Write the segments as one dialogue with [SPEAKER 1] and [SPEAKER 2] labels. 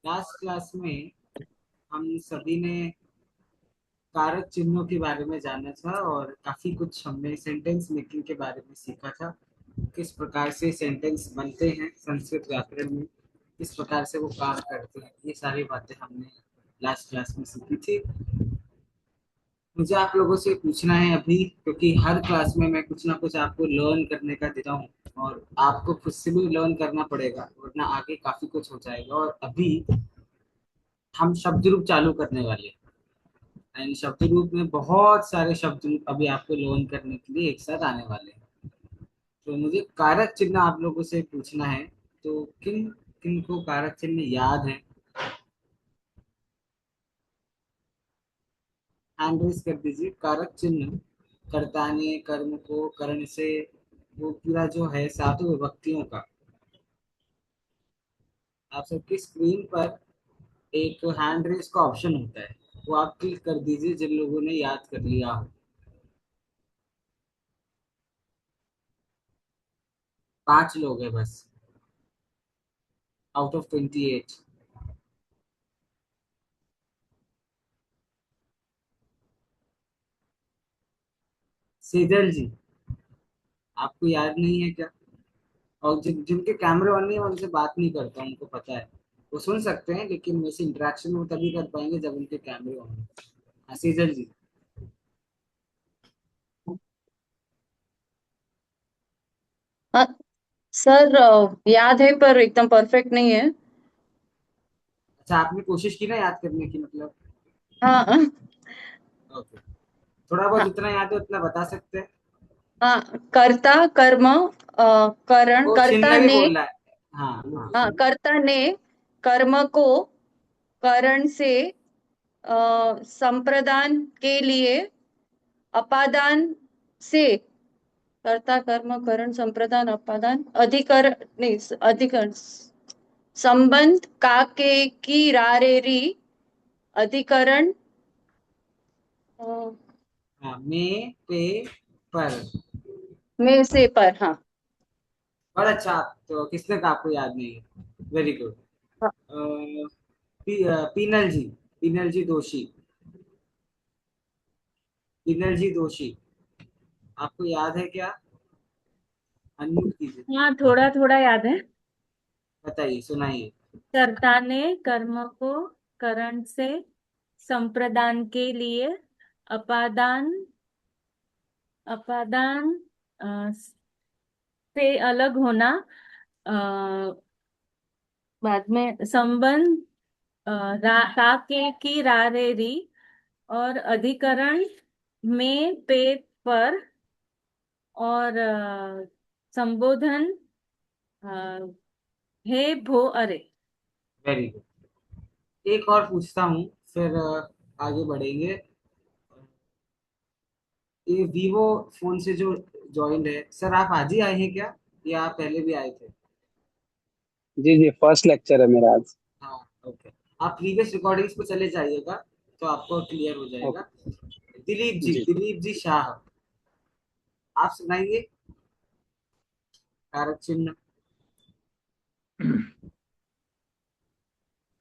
[SPEAKER 1] Last class में हम सभी ने कारक चिन्हों के बारे में जाना था और काफी कुछ हमने सेंटेंस मेकिंग के बारे में सीखा था। किस प्रकार से सेंटेंस बनते हैं संस्कृत व्याकरण में, किस प्रकार से वो काम करते हैं, ये सारी बातें हमने लास्ट क्लास में सीखी थी। मुझे आप लोगों से पूछना है अभी, क्योंकि हर क्लास में मैं कुछ ना कुछ आपको लर्न करने का देता हूँ और आपको खुद से भी लर्न करना पड़ेगा, वरना आगे काफी कुछ हो जाएगा। और अभी हम शब्द रूप चालू करने वाले हैं एंड शब्द रूप में बहुत सारे शब्द रूप अभी आपको लर्न करने के लिए एक साथ आने वाले हैं। तो मुझे कारक चिन्ह आप लोगों से पूछना है। तो किन किन को कारक चिन्ह याद है? हैंड रेज कर दीजिए। कारक चिन्ह कर्ता ने कर्म को करण से, वो पूरा जो है सातों विभक्तियों का। आप सबकी स्क्रीन पर एक हैंड रेज का ऑप्शन होता है, वो आप क्लिक कर दीजिए जिन लोगों ने याद कर लिया हो। 5 लोग हैं बस, आउट ऑफ 28। सेजल जी, आपको याद नहीं है क्या? और जिनके कैमरे ऑन नहीं है मैं उनसे बात नहीं करता, उनको पता है। वो सुन सकते हैं लेकिन वैसे इंटरेक्शन वो तभी कर पाएंगे जब उनके कैमरे ऑन है। हाँ, सेजल जी।
[SPEAKER 2] हाँ सर, याद है पर एकदम परफेक्ट नहीं है।
[SPEAKER 1] अच्छा, आपने कोशिश की ना याद करने की, मतलब?
[SPEAKER 2] हाँ
[SPEAKER 1] ओके। थोड़ा बहुत
[SPEAKER 2] हाँ
[SPEAKER 1] जितना याद है उतना बता सकते हैं।
[SPEAKER 2] हाँ। कर्ता कर्म करण,
[SPEAKER 1] वो
[SPEAKER 2] कर्ता
[SPEAKER 1] छिंदर ही
[SPEAKER 2] ने।
[SPEAKER 1] बोल रहा है। हाँ हाँ।
[SPEAKER 2] हाँ, कर्ता ने कर्म को करण से संप्रदान के लिए अपादान से। कर्ता कर्म करण संप्रदान अपादान अधिकरण, नहीं, अधिकरण संबंध का के की रारेरी अधिकरण। अ,
[SPEAKER 1] हाँ, में पे पर।
[SPEAKER 2] में से पर, हाँ।
[SPEAKER 1] बड़ा अच्छा। आप तो किसने कहा आपको याद नहीं है? Very good.
[SPEAKER 2] हाँ,
[SPEAKER 1] पीनल जी, पीनल जी दोषी, पीनल जी दोषी, आपको याद है क्या? अनम्यूट कीजिए।
[SPEAKER 3] हाँ, थोड़ा थोड़ा याद है।
[SPEAKER 1] बताइए, सुनाइए।
[SPEAKER 3] कर्ता ने कर्म को करण से संप्रदान के लिए अपादान अपादान से अलग होना, अ, बाद में संबंध, रा के की रा रे री, और अधिकरण में पे पर, और संबोधन अ, हे भो अरे।
[SPEAKER 1] Very good. एक और पूछता हूँ, फिर आगे बढ़ेंगे। ये वीवो फोन से जो ज्वाइंट है, सर आप आज ही आए हैं क्या, या आप पहले भी आए थे?
[SPEAKER 4] जी जी, फर्स्ट लेक्चर है मेरा आज।
[SPEAKER 1] हाँ, ओके। आप प्रीवियस रिकॉर्डिंग्स पे चले जाइएगा तो आपको क्लियर हो
[SPEAKER 4] ओके।
[SPEAKER 1] जाएगा। दिलीप जी,
[SPEAKER 4] जी।
[SPEAKER 1] दिलीप जी शाह, आप सुनाइए कारक चिन्ह।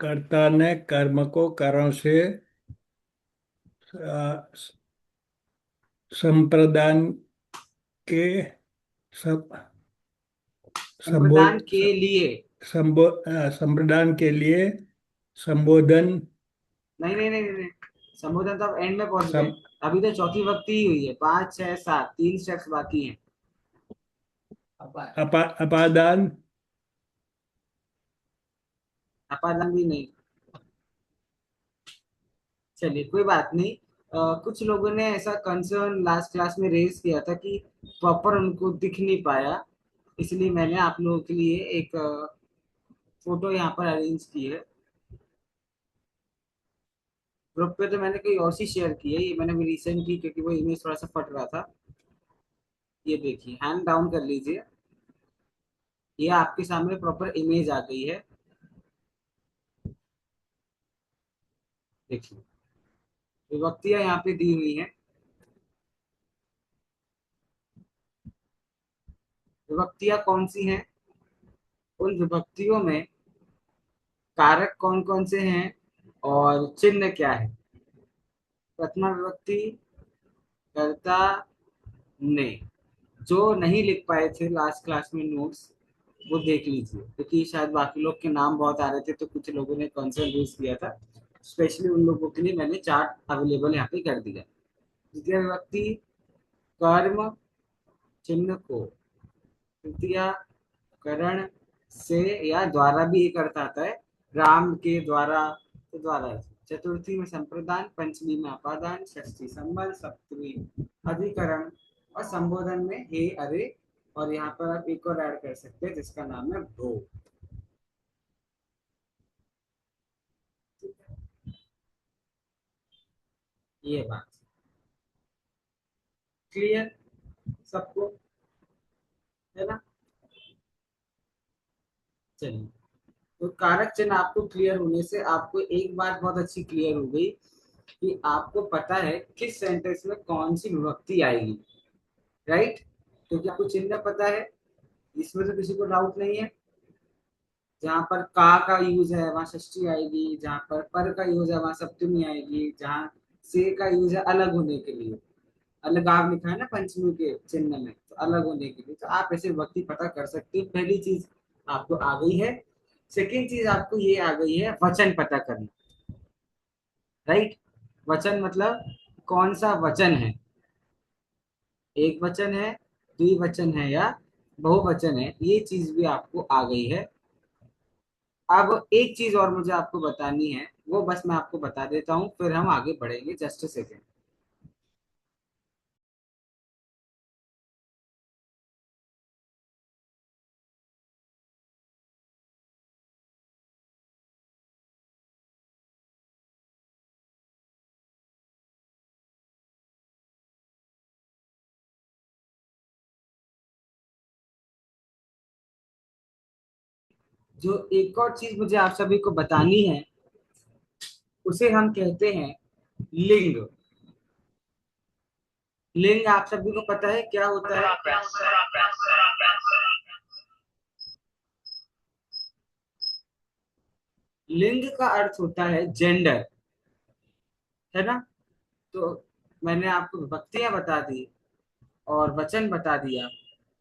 [SPEAKER 5] कर्ता ने कर्म को करण से अ, संप्रदान के सब
[SPEAKER 1] संप्रदान
[SPEAKER 5] संबोध
[SPEAKER 1] के लिए।
[SPEAKER 5] संप्रदान के लिए संबोधन
[SPEAKER 1] नहीं नहीं नहीं नहीं, संबोधन तो आप एंड में पहुंच गए।
[SPEAKER 5] सम,
[SPEAKER 1] अभी तो चौथी वक्ति ही हुई है, 5 6 7, 3 स्टेप्स बाकी हैं।
[SPEAKER 5] अपादान
[SPEAKER 1] अपादन भी नहीं। चलिए, कोई बात नहीं। कुछ लोगों ने ऐसा कंसर्न लास्ट क्लास में रेज किया था कि प्रॉपर उनको दिख नहीं पाया, इसलिए मैंने आप लोगों के लिए एक फोटो यहाँ पर अरेंज की है। ग्रुप पे तो मैंने कोई और सी शेयर की है, ये मैंने भी रिसेंट की क्योंकि वो इमेज थोड़ा सा फट रहा था। ये देखिए, हैंड डाउन कर लीजिए। ये आपके सामने प्रॉपर इमेज आ गई है। देखिए, विभक्तियां यहाँ पे दी हुई हैं। विभक्तियां कौन सी हैं? उन विभक्तियों में कारक कौन कौन से हैं और चिन्ह क्या है। प्रथमा विभक्ति, कर्ता, ने। जो नहीं लिख पाए थे लास्ट क्लास में नोट्स, वो देख लीजिए, क्योंकि शायद बाकी लोग के नाम बहुत आ रहे थे तो कुछ लोगों ने कंसर्न यूज किया था। स्पेशली उन लोगों के लिए मैंने चार्ट अवेलेबल यहाँ पे कर दिया। द्वितीय विभक्ति कर्म चिन्ह को तृतीया करण से या द्वारा भी एक अर्थ आता है, राम के द्वारा तो द्वारा। चतुर्थी में संप्रदान, पंचमी में अपादान, षष्ठी संबंध, सप्तमी अधिकरण और संबोधन में हे अरे। और यहाँ पर आप एक और ऐड कर सकते हैं जिसका नाम है भो। ये बात क्लियर सबको है ना। चलिए, तो कारक चिन्ह आपको क्लियर होने से आपको एक बात बहुत अच्छी क्लियर हो गई कि आपको पता है किस सेंटेंस में कौन सी विभक्ति आएगी, राइट। क्योंकि आपको चिन्ह पता है, इसमें तो किसी को डाउट नहीं है। जहां पर का यूज है वहां षष्ठी आएगी, जहां पर का यूज है वहां सप्तमी आएगी, जहां से का यूज है अलग होने के लिए, अलगाव लिखा है ना पंचमी के चिन्ह में, तो अलग होने के लिए तो आप ऐसे विभक्ति पता कर सकते हो। पहली चीज आपको आ गई है। सेकेंड चीज आपको ये आ गई है वचन पता करना, राइट। वचन मतलब कौन सा वचन है, एक वचन है, द्विवचन है या बहुवचन है, ये चीज भी आपको आ गई है। अब एक चीज और मुझे आपको बतानी है, वो बस मैं आपको बता देता हूँ फिर हम आगे बढ़ेंगे। Just a second. जो एक और चीज मुझे आप सभी को बतानी है, उसे हम कहते हैं लिंग। लिंग आप सभी को पता है क्या होता है। लिंग का अर्थ होता है जेंडर, है ना। तो मैंने आपको विभक्तियां बता दी और वचन बता दिया।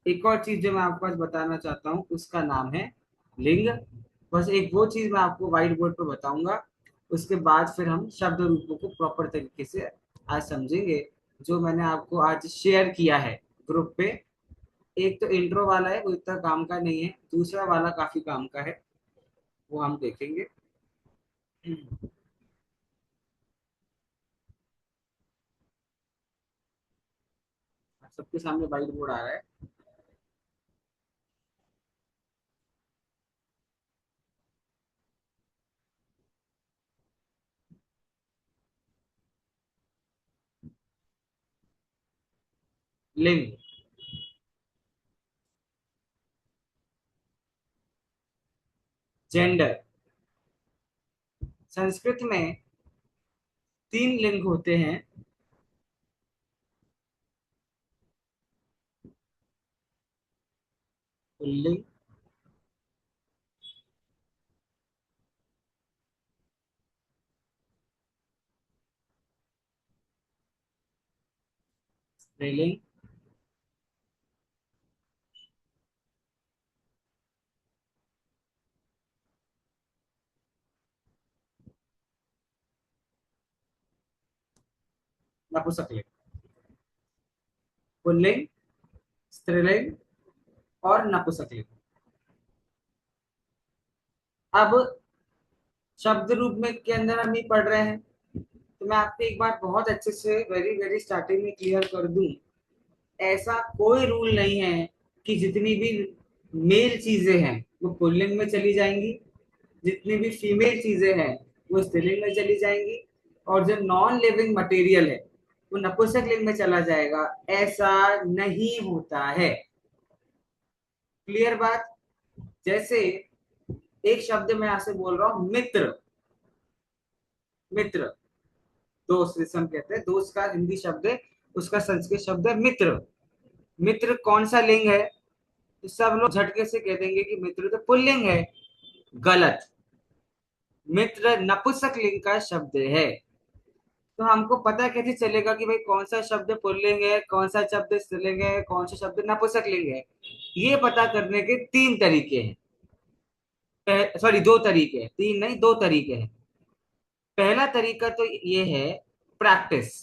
[SPEAKER 1] एक और चीज जो मैं आपको आज बताना चाहता हूँ उसका नाम है लिंग। बस एक वो चीज मैं आपको व्हाइट बोर्ड पर बताऊंगा, उसके बाद फिर हम शब्द रूपों को प्रॉपर तरीके से आज समझेंगे। जो मैंने आपको आज शेयर किया है ग्रुप पे, एक तो इंट्रो वाला है वो इतना काम का नहीं है, दूसरा वाला काफी काम का है, वो हम देखेंगे। सबके सामने व्हाइट बोर्ड आ रहा है। लिंग, जेंडर। संस्कृत में तीन लिंग होते हैं। पुल्लिंग, स्त्रीलिंग, नपुंसकलिंग। पुल्लिंग, स्त्रीलिंग और नपुंसकलिंग। अब शब्द रूप में के अंदर हम ही पढ़ रहे हैं, तो मैं आपको एक बार बहुत अच्छे से वेरी वेरी स्टार्टिंग में क्लियर कर दूं। ऐसा कोई रूल नहीं है कि जितनी भी मेल चीजें हैं वो पुल्लिंग में चली जाएंगी, जितनी भी फीमेल चीजें हैं वो स्त्रीलिंग में चली जाएंगी, और जो नॉन लिविंग मटेरियल है वो नपुंसक लिंग में चला जाएगा। ऐसा नहीं होता है। क्लियर बात। जैसे एक शब्द मैं यहां से बोल रहा हूं मित्र, मित्र दोस्त जिसे हम कहते हैं, दोस्त का हिंदी शब्द है, उसका संस्कृत शब्द है मित्र। मित्र कौन सा लिंग है, तो सब लोग झटके से कह देंगे कि मित्र तो पुल्लिंग है। गलत। मित्र नपुंसकलिंग का शब्द है। तो हमको पता कैसे चलेगा कि भाई कौन सा शब्द पुल्लिंग है, कौन सा शब्द स्त्रीलिंग है, कौन सा शब्द नपुंसकलिंग है? ये पता करने के तीन तरीके हैं। सॉरी, दो तरीके हैं, तीन नहीं, दो तरीके हैं। पहला तरीका तो ये है प्रैक्टिस।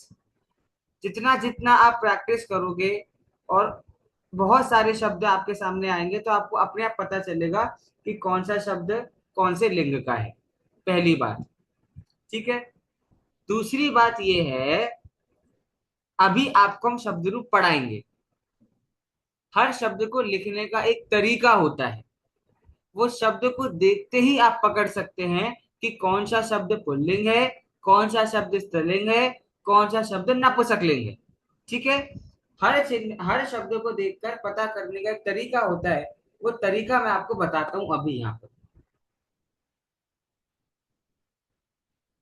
[SPEAKER 1] जितना जितना आप प्रैक्टिस करोगे और बहुत सारे शब्द आपके सामने आएंगे तो आपको अपने आप पता चलेगा कि कौन सा शब्द कौन से लिंग का है। पहली बात। ठीक है। दूसरी बात ये है, अभी आपको हम शब्द रूप पढ़ाएंगे। हर शब्द को लिखने का एक तरीका होता है। वो शब्द को देखते ही आप पकड़ सकते हैं कि कौन सा शब्द पुल्लिंग है, कौन सा शब्द स्त्रीलिंग है, कौन सा शब्द नपुंसकलिंग है। ठीक है। हर शब्द को देखकर पता करने का एक तरीका होता है। वो तरीका मैं आपको बताता हूं अभी यहाँ पर।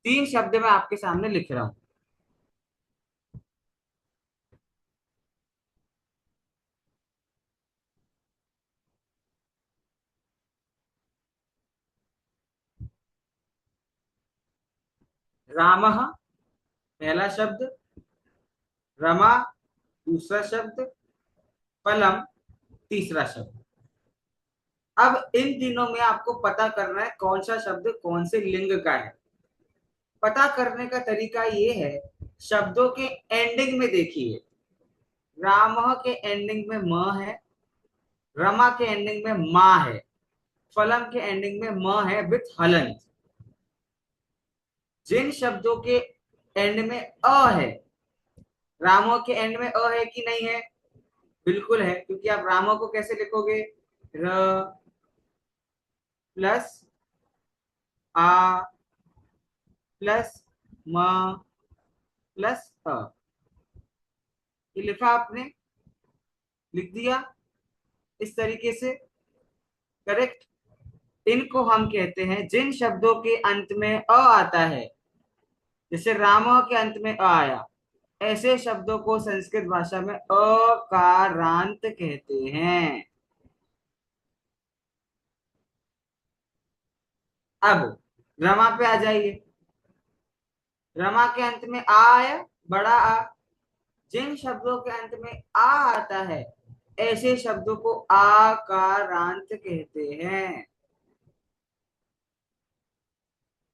[SPEAKER 1] तीन शब्द मैं आपके सामने लिख रहा हूं। रामः पहला शब्द, रमा दूसरा शब्द, फलम तीसरा शब्द। अब इन तीनों में आपको पता करना है कौन सा शब्द कौन से लिंग का है। पता करने का तरीका ये है, शब्दों के एंडिंग में देखिए। रामः के एंडिंग में म है, रमा के एंडिंग में माँ है, फलम के एंडिंग में म है विथ हलंत। जिन शब्दों के एंड में अ है, रामो के एंड में अ है कि नहीं है? बिल्कुल है, क्योंकि आप रामो को कैसे लिखोगे? र प्लस आ प्लस म प्लस अ। ये लिखा आपने, लिख दिया इस तरीके से। करेक्ट। इनको हम कहते हैं, जिन शब्दों के अंत में अ आता है, जैसे राम के अंत में अ आया, ऐसे शब्दों को संस्कृत भाषा में अकारांत कहते हैं। अब रमा पे आ जाइए। रमा के अंत में आ आया, बड़ा आ। जिन शब्दों के अंत में आ आता है, ऐसे शब्दों को आकारांत कहते हैं।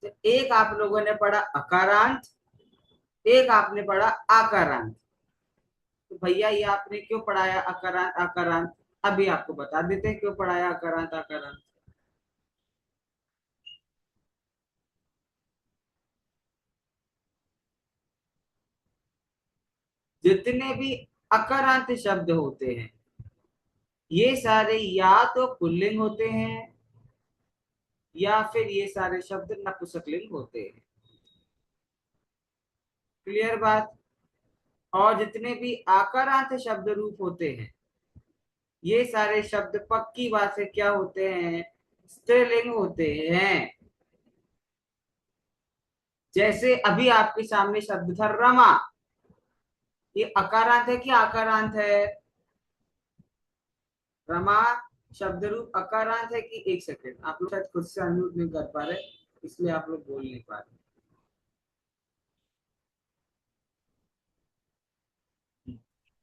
[SPEAKER 1] तो एक आप लोगों ने पढ़ा अकारांत, एक आपने पढ़ा आकारांत। तो भैया ये आपने क्यों पढ़ाया अकारांत आकारांत? अभी आपको बता देते हैं क्यों पढ़ाया अकारांत आकारांत। जितने भी अकारांत शब्द होते हैं, ये सारे या तो पुल्लिंग होते हैं या फिर ये सारे शब्द नपुंसकलिंग होते हैं। क्लियर बात? और जितने भी आकारांत शब्द रूप होते हैं, ये सारे शब्द पक्की बात से क्या होते हैं? स्त्रीलिंग होते हैं। जैसे अभी आपके सामने शब्द था रमा, ये अकारांत है कि आकारांत है? रमा शब्द रूप अकारांत है कि? एक सेकेंड, आप लोग शायद खुद से अनम्यूट नहीं कर पा रहे, इसलिए आप लोग बोल नहीं पा रहे।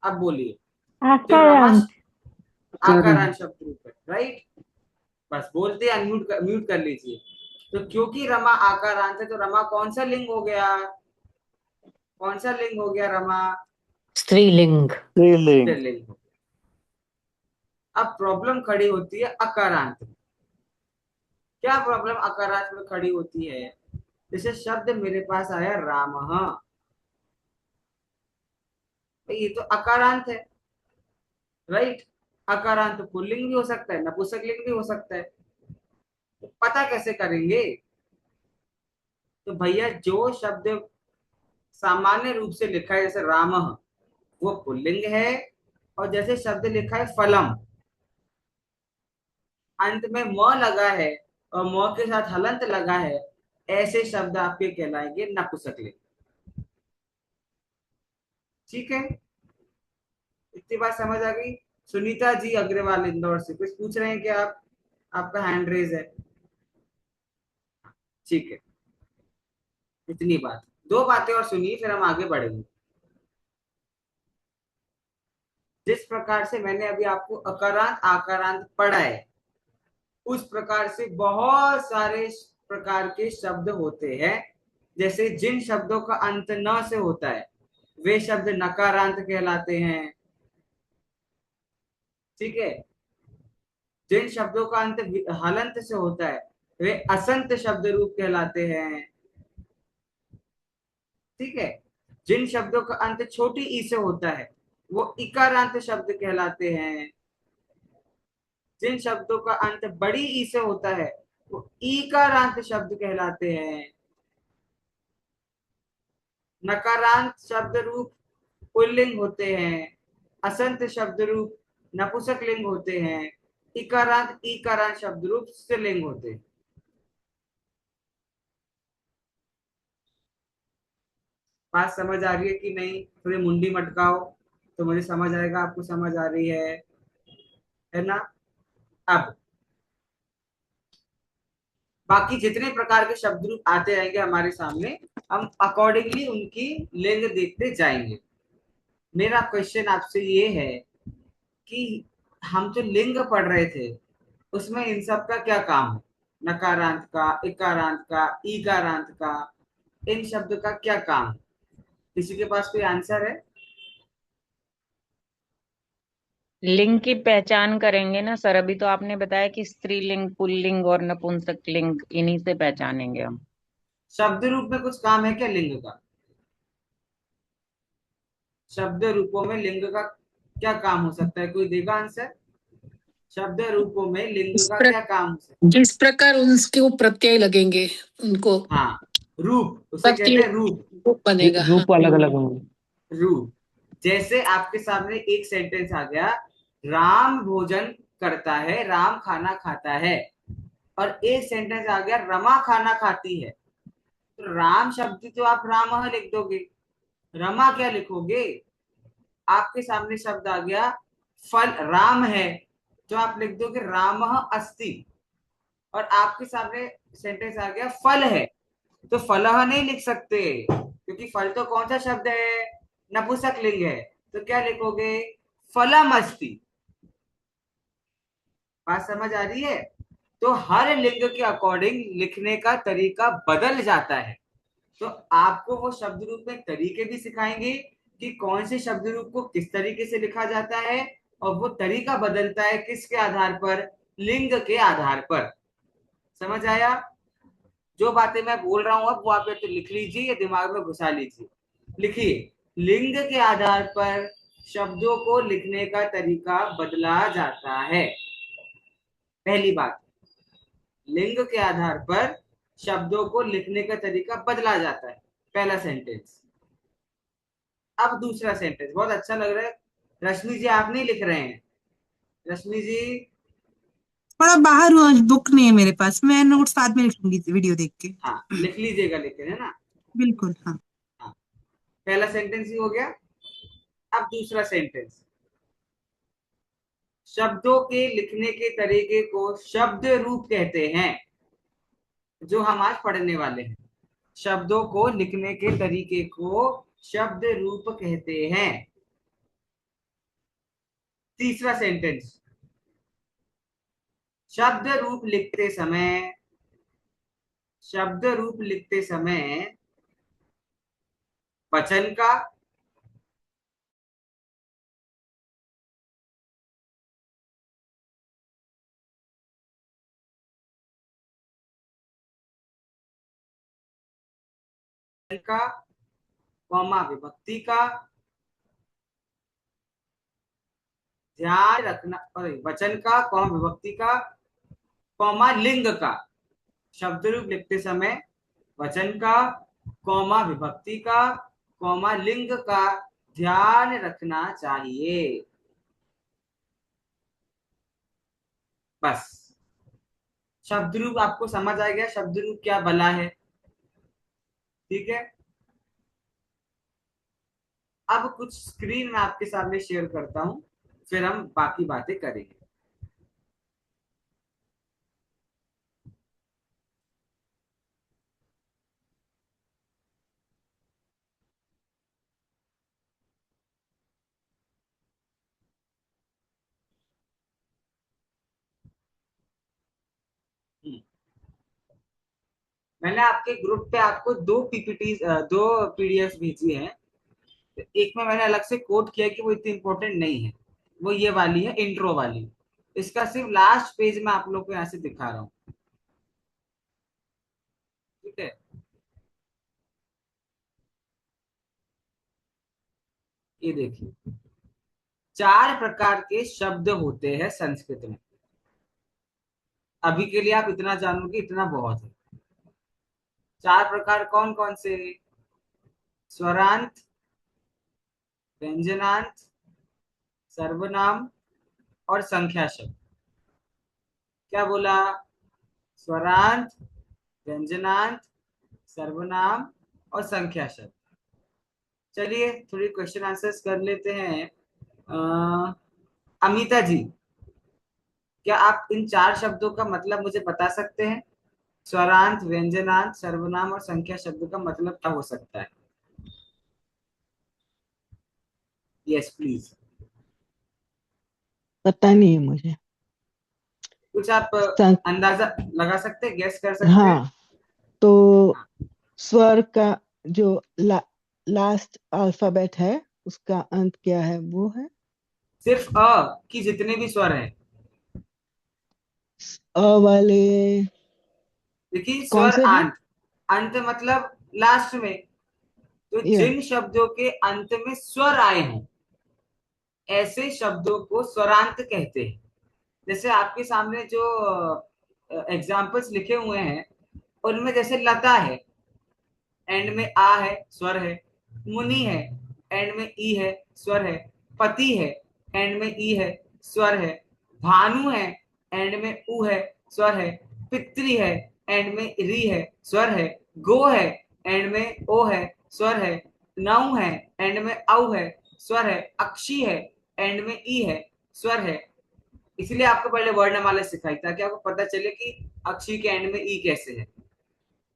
[SPEAKER 1] अब बोलिए। जो रमा
[SPEAKER 6] आकारांत।
[SPEAKER 1] आकारांत शब्द रूप है, राइट? बस बोलते म्यूट कर लीजिए। तो क्योंकि रमा आकारांत है तो रमा कौन सा लिंग हो गया? कौन सा लिंग हो गया रमा?
[SPEAKER 6] स्त्रीलिंग।
[SPEAKER 1] स्त्रीलिंग हो गया। अब प्रॉब्लम खड़ी होती है अकारांत में। क्या प्रॉब्लम अकारांत में खड़ी होती है? जैसे शब्द मेरे पास आया रामः, ये तो अकारांत है, राइट? अकारांत पुल्लिंग भी हो सकता है, नपुंसकलिंग भी हो सकता है। तो पता कैसे करेंगे? तो भैया जो शब्द सामान्य रूप से लिखा है जैसे रामः, वो पुल्लिंग है। और जैसे शब्द लिखा है फलम, अंत में म लगा है और म के साथ हलंत लगा है, ऐसे शब्द आपके कहलाएंगे नपुंसकलिंग। ठीक है? इतनी बात समझ आ गई? सुनीता जी अग्रवाल इंदौर से कुछ पूछ रहे हैं क्या आप? आपका हैंड रेज है। ठीक है, इतनी बात, दो बातें और सुनिए फिर हम आगे बढ़ेंगे। जिस प्रकार से मैंने अभी आपको अकारांत आकारांत पढ़ा है, उस प्रकार से बहुत सारे प्रकार के शब्द होते हैं। जैसे जिन शब्दों का अंत न से होता है वे शब्द नकारांत कहलाते हैं। ठीक है, जिन शब्दों का अंत हलंत से होता है वे असंत शब्द रूप कहलाते हैं। ठीक है, जिन शब्दों का अंत छोटी ई से होता है वो इकारांत शब्द कहलाते हैं। जिन शब्दों का अंत बड़ी ई से होता है वो ईकारांत शब्द कहलाते हैं। नकारांत शब्द रूप पुल्लिंग होते हैं, असंत शब्द रूप नपुंसक लिंग होते हैं, इकारांत ईकारांत शब्द रूप स्त्रीलिंग होते हैं। बात समझ आ रही है कि नहीं? थोड़ी मुंडी मटकाओ तो मुझे समझ आएगा आपको समझ आ रही है ना? अब बाकी जितने प्रकार के शब्द रूप आते रहेंगे हमारे सामने, हम अकॉर्डिंगली उनकी लिंग देखते जाएंगे। मेरा क्वेश्चन आपसे ये है कि हम जो लिंग पढ़ रहे थे उसमें इन सब का क्या काम है? नकारांत का, इकारांत का, ईकारांत का, इन शब्द का क्या काम है? किसी के पास कोई आंसर है?
[SPEAKER 6] लिंग की पहचान करेंगे ना सर। अभी तो आपने बताया कि स्त्रीलिंग, पुल्लिंग और नपुंसक लिंग, इन्हीं से पहचानेंगे हम।
[SPEAKER 1] शब्द रूप में कुछ काम है क्या लिंग का? शब्द रूपों में लिंग का क्या काम हो सकता है? कोई देगा आंसर? शब्द रूपों में लिंग का क्या काम हो सकता है?
[SPEAKER 7] जिस प्रकार उसके वो प्रत्यय लगेंगे उनको
[SPEAKER 1] हाँ, रूप, उसे कहते
[SPEAKER 7] प्रत्यय
[SPEAKER 1] हैं रूप।
[SPEAKER 7] रूप बनेगा। हाँ,
[SPEAKER 4] रूप अलग अलग होंगे।
[SPEAKER 1] रूप, जैसे आपके सामने एक सेंटेंस आ गया, राम भोजन करता है, राम खाना खाता है, और एक सेंटेंस आ गया रमा खाना खाती है। तो राम शब्द तो आप राम लिख दोगे, रमा क्या लिखोगे? आपके सामने शब्द आ गया फल राम है, तो आप लिख दोगे राम अस्ति। और आपके सामने सेंटेंस आ गया फल है, तो फलह नहीं लिख सकते, क्योंकि फल तो कौन सा शब्द है? नपुंसक लिंग है। तो क्या लिखोगे? फलम अस्ति। बात समझ आ रही है? तो हर लिंग के अकॉर्डिंग लिखने का तरीका बदल जाता है। तो आपको वो शब्द रूप में तरीके भी सिखाएंगे कि कौन से शब्द रूप को किस तरीके से लिखा जाता है, और वो तरीका बदलता है किसके आधार पर? लिंग के आधार पर। समझ आया? जो बातें मैं बोल रहा हूं अब वो आप तो लिख लीजिए या दिमाग में घुसा लीजिए। लिखिए, लिंग के आधार पर शब्दों को लिखने का तरीका बदला जाता है। पहली बात, लिंग के आधार पर शब्दों को लिखने का तरीका बदला जाता है, पहला सेंटेंस। अब दूसरा सेंटेंस बहुत अच्छा लग रहा है। रश्मि जी आप नहीं लिख रहे हैं? रश्मि जी,
[SPEAKER 7] थोड़ा बाहर हुआ, बुक नहीं है मेरे पास, मैं नोट्स बाद में लिख लूंगी वीडियो देख के।
[SPEAKER 1] हाँ लिख लीजिएगा, लेकिन है ना?
[SPEAKER 7] बिल्कुल हाँ।
[SPEAKER 1] हाँ, पहला सेंटेंस ही हो गया। अब दूसरा सेंटेंस, शब्दों के लिखने के तरीके को शब्द रूप कहते हैं, जो हम आज पढ़ने वाले हैं। शब्दों को लिखने के तरीके को शब्द रूप कहते हैं। तीसरा सेंटेंस, शब्द रूप लिखते समय, शब्द रूप लिखते समय वचन का, का कॉमा विभक्ति का ध्यान रखना, वचन का कॉमा विभक्ति का कॉमा लिंग का। शब्द रूप लिखते समय वचन का, कॉमा विभक्ति का, कॉमा लिंग का ध्यान रखना चाहिए। बस, शब्द रूप आपको समझ आ गया, शब्द रूप क्या भला है? ठीक है, अब कुछ स्क्रीन में आपके सामने शेयर करता हूं, फिर हम बाकी बातें करेंगे। हम्म। मैंने आपके ग्रुप पे आपको दो पीपीटी, दो पीडीएफ भेजी है। एक में मैंने अलग से कोट किया कि वो इतनी इंपॉर्टेंट नहीं है, वो ये वाली है, इंट्रो वाली। इसका सिर्फ लास्ट पेज में आप लोग को यहाँ से दिखा रहा हूँ, ठीक है। ये देखिए, 4 प्रकार के शब्द होते हैं संस्कृत में। अभी के लिए आप इतना जानोगे, इतना बहुत है। 4 प्रकार कौन कौन से? स्वरांत, व्यंजनांत, सर्वनाम और संख्या शब्द। क्या बोला? स्वरांत, व्यंजनांत, सर्वनाम और संख्या शब्द। चलिए थोड़ी क्वेश्चन आंसर्स कर लेते हैं। अमिता जी, क्या आप इन 4 शब्दों का मतलब मुझे बता सकते हैं? स्वरांत, व्यंजनांत, सर्वनाम और संख्या शब्द का मतलब क्या हो सकता है? Yes please.
[SPEAKER 8] पता नहीं है मुझे।
[SPEAKER 1] कुछ आप
[SPEAKER 8] सं,
[SPEAKER 1] अंदाजा लगा सकते हैं, गेस कर सकते हैं?
[SPEAKER 8] हाँ, तो
[SPEAKER 1] हाँ।
[SPEAKER 8] स्वर का जो लास्ट अल्फाबेट है उसका अंत क्या है, वो है
[SPEAKER 1] सिर्फ अ की जितने भी स्वर हैं।
[SPEAKER 8] अ वाले।
[SPEAKER 1] देखिए,
[SPEAKER 8] कौन
[SPEAKER 1] स्वर
[SPEAKER 8] से हैं?
[SPEAKER 1] अंत, अंत मतलब लास्ट में। तो
[SPEAKER 8] या
[SPEAKER 1] जिन शब्दों के अंत में स्वर आए हों, ऐसे शब्दों को स्वरांत कहते हैं। जैसे आपके सामने जो एग्जाम्पल्स लिखे हुए हैं, उनमें जैसे लता है, एंड में आ है, स्वर है। मुनि है, एंड में ई है, स्वर है। पति है, एंड में ई है, स्वर है। भानु है, एंड में उ है, स्वर है। पितृ है, एंड में री है, स्वर है। गो है, एंड में ओ है, स्वर है। नौ है, एंड में औ है, स्वर है। अक्षी है, एंड में ई है, स्वर है। इसलिए आपको पहले वर्णमाला सिखाई ताकि आपको पता चले कि अक्षी के एंड में ई कैसे है।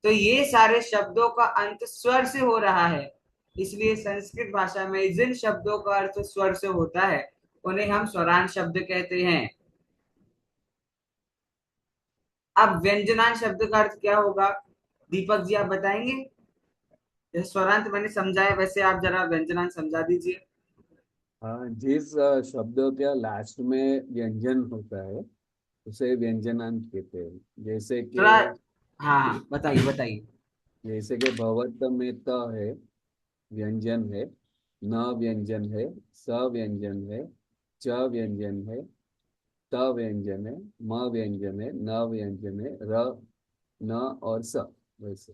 [SPEAKER 1] तो ये सारे शब्दों का अंत स्वर से हो रहा है, इसलिए संस्कृत भाषा में जिन शब्दों का अर्थ स्वर से होता है उन्हें हम स्वरांत शब्द कहते हैं। अब व्यंजनांत शब्द का अर्थ क्या होगा? दीपक जी आप बताएंगे? जैसे स्वरांत मैंने समझाया, वैसे आप जरा व्यंजनांत समझा दीजिए।
[SPEAKER 9] हाँ, जिस शब्द के लास्ट में व्यंजन होता है उसे व्यंजनांत कहते हैं।
[SPEAKER 1] थोड़ा, हाँ हाँ बताइए बताइए।
[SPEAKER 9] जैसे कि भवत में त है, व्यंजन है। न व्यंजन है, स व्यंजन है, च व्यंजन है, त व्यंजन है, म व्यंजन है, न व्यंजन है, र, न और स। वैसे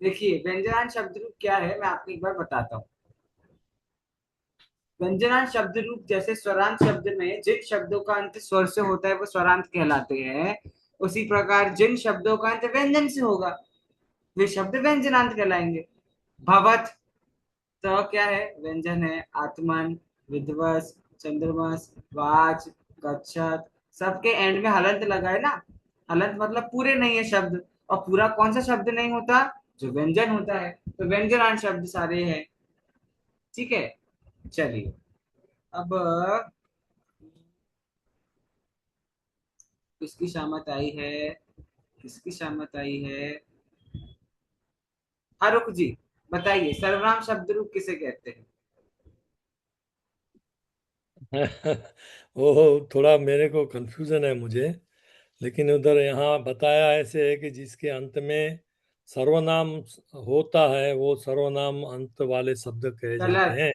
[SPEAKER 1] देखिए, व्यंजनांत शब्द रूप क्या है, मैं आपको एक बार बताता हूँ। व्यंजनांत शब्द रूप जैसे स्वरांत शब्द में जिन शब्दों का अंत स्वर से होता है वो स्वरांत कहलाते हैं, उसी प्रकार जिन शब्दों का अंत व्यंजन से होगा वे शब्द व्यंजनांत कहलाएंगे। भवत, तो क्या है? व्यंजन है। आत्मन, विध्वस, चंद्रमस, वाच, गच्छत, सबके एंड में हलंत लगा है ना। हलंत मतलब पूरे नहीं है शब्द, और पूरा कौन सा शब्द नहीं होता? जो व्यंजन होता है। तो व्यंजनांत शब्द सारे हैं, ठीक है। चलिए, अब किसकी शामत आई है? किसकी शामत आई है? फारूक जी बताइए, सर्वनाम शब्द रूप किसे कहते हैं?
[SPEAKER 10] वो थोड़ा मेरे को कंफ्यूजन है मुझे, लेकिन उधर यहाँ बताया ऐसे है कि जिसके अंत में सर्वनाम होता है वो सर्वनाम अंत वाले शब्द कहे जाते
[SPEAKER 1] गलत।
[SPEAKER 10] हैं।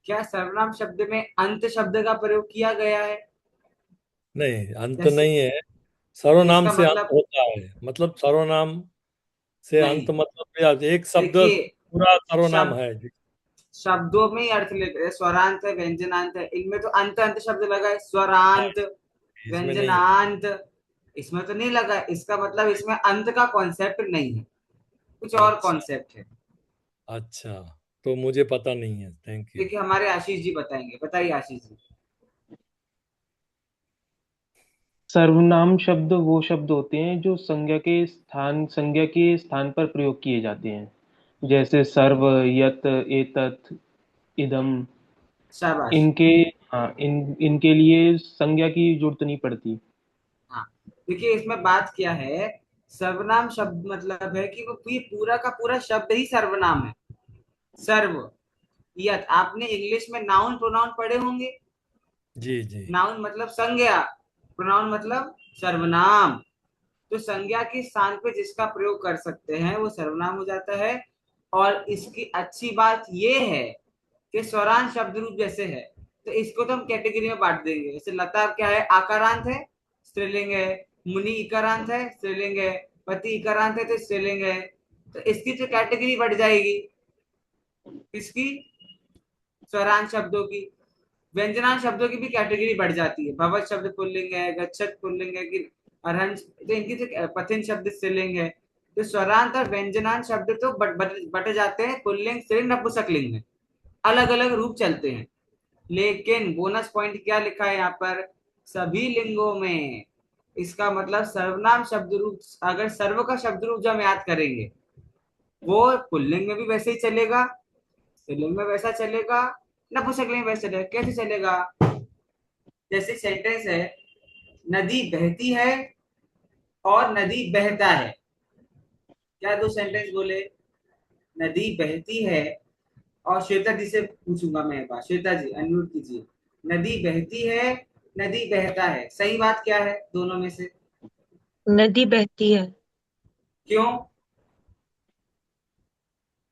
[SPEAKER 1] क्या सर्वनाम शब्द में अंत शब्द का प्रयोग किया गया है?
[SPEAKER 10] नहीं, अंत
[SPEAKER 1] जैसे,
[SPEAKER 10] नहीं है।
[SPEAKER 1] तो
[SPEAKER 10] सर्वनाम
[SPEAKER 1] इसका
[SPEAKER 10] से अंत
[SPEAKER 1] मतलब
[SPEAKER 10] होता है, मतलब सर्वनाम से
[SPEAKER 1] नहीं।
[SPEAKER 10] अंत मतलब एक शब्द
[SPEAKER 1] देखिए,
[SPEAKER 10] पूरा सर्वनाम
[SPEAKER 1] शब्द,
[SPEAKER 10] है।
[SPEAKER 1] शब्दों में ही अर्थ लेते हैं। स्वरांत है, व्यंजनांत है, इनमें तो अंत अंत शब्द लगा है। स्वरांत,
[SPEAKER 10] इसमें नहीं।
[SPEAKER 1] व्यंजनांत, इसमें तो नहीं लगा है। इसका मतलब इसमें अंत का कॉन्सेप्ट नहीं है, कुछ और
[SPEAKER 10] अच्छा।
[SPEAKER 1] कॉन्सेप्ट है।
[SPEAKER 10] अच्छा, तो मुझे पता नहीं है, थैंक यू।
[SPEAKER 1] देखिए हमारे आशीष जी बताएंगे, बताइए आशीष जी।
[SPEAKER 11] सर्वनाम शब्द वो शब्द होते हैं जो संज्ञा के स्थान पर प्रयोग किए जाते हैं, जैसे सर्व, यत, एतत्, इदम।
[SPEAKER 1] शाबाश।
[SPEAKER 11] इनके हाँ, इनके लिए संज्ञा की जरूरत नहीं पड़ती।
[SPEAKER 1] हाँ, देखिए इसमें बात क्या है, सर्वनाम शब्द मतलब है कि वो ये पूरा का पूरा शब्द ही सर्वनाम है। सर्व, यत, आपने इंग्लिश में नाउन प्रोनाउन पढ़े होंगे।
[SPEAKER 10] जी जी।
[SPEAKER 1] नाउन मतलब संज्ञा, प्रोनाउन मतलब सर्वनाम। तो संज्ञा के स्थान पे जिसका प्रयोग कर सकते हैं वो सर्वनाम हो जाता है। और इसकी अच्छी बात ये है कि स्वरांत शब्द रूप जैसे है, तो इसको तो हम कैटेगरी में बांट देंगे। जैसे लता क्या है, आकारांत है, स्त्रीलिंग है। मुनि इकारांत है, स्त्रीलिंग है। पति इकारांत है तो स्त्रीलिंग है। तो इसकी जो कैटेगरी बढ़ जाएगी, इसकी स्वरांत शब्दों की। व्यंजनांत शब्दों की भी कैटेगरी बढ़ जाती है। भवत शब्द पुल्लिंग है, गच्छत पुल्लिंग है, कि अरहंत, तो इनकी जो पथिन शब्द स्त्रीलिंग है। तो स्वरांत और व्यंजनांत शब्द तो बट जाते हैं पुल्लिंग, स्त्रीलिंग, नपुंसकलिंग में, अलग अलग रूप चलते हैं। लेकिन बोनस पॉइंट क्या लिखा है यहाँ पर, सभी लिंगों में। इसका मतलब सर्वनाम शब्द रूप, अगर सर्व का शब्द रूप जो हम याद करेंगे, वो पुल्लिंग में भी वैसे ही चलेगा, स्त्रीलिंग में वैसा चलेगा, नपुंसकलिंग में वैसे चलेगा। कैसे चलेगा? जैसे सेंटेंस है, नदी बहती है और नदी बहता है। क्या दो सेंटेंस बोले? नदी बहती है, और श्वेता जी से पूछूंगा मैं एक बार, श्वेता जी अनम्यूट कीजिए। नदी बहती है, नदी बहता है, सही बात क्या है दोनों में से?
[SPEAKER 12] नदी बहती है,
[SPEAKER 1] क्यों?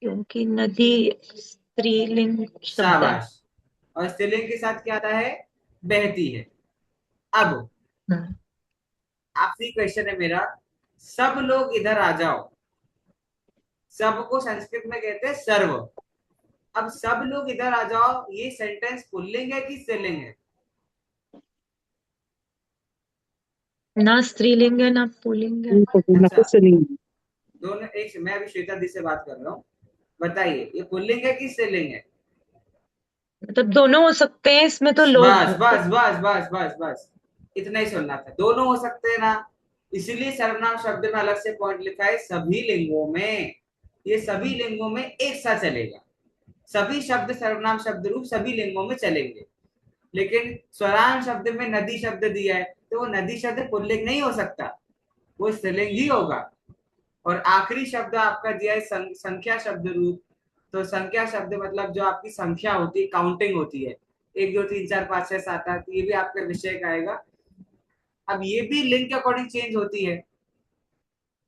[SPEAKER 12] क्योंकि नदी स्त्रीलिंग शब्द है।
[SPEAKER 1] शाबाश। और स्त्रीलिंग के साथ क्या आता है? बहती है। अब
[SPEAKER 12] हाँ।
[SPEAKER 1] आपसे क्वेश्चन है मेरा, सब लोग इधर आ जाओ। सब को संस्कृत में कहते हैं सर्व। अब सब लोग इधर आ जाओ, ये सेंटेंस पुल्लिंग है कि स्त्रीलिंग है?
[SPEAKER 12] ना स्त्रीलिंग है ना पुल्लिंग है।
[SPEAKER 1] अच्छा,
[SPEAKER 11] नपुंसकलिंग।
[SPEAKER 1] दोनों एक, मैं अभी श्वेता दी से बात कर रहा हूँ। बताइए ये पुल्लिंग है कि स्त्रीलिंग है?
[SPEAKER 12] मतलब दोनों हो सकते हैं, इसमें तो लोग
[SPEAKER 1] बस
[SPEAKER 12] हैं।
[SPEAKER 1] बस बस बस बस बस, इतना ही सुनना था। दोनों हो सकते हैं ना, इसीलिए सर्वनाम शब्द में अलग से पॉइंट लिखा है, सभी लिंगों में। ये सभी लिंगों में एक साथ चलेगा। सभी शब्द सर्वनाम शब्द रूप सभी लिंगों में चलेंगे। लेकिन स्वरांत शब्द में नदी शब्द दिया है, तो वो नदी शब्द पुल्लिंग नहीं हो सकता, वो स्त्रीलिंग ही होगा। और आखिरी शब्द आपका दिया है संख्या शब्द रूप। तो संख्या शब्द मतलब जो आपकी संख्या होती है, काउंटिंग होती है, 1 2 3 4 5 6 7 8, ये भी आपका विषय का आएगा। अब ये भी लिंग के अकॉर्डिंग चेंज होती है।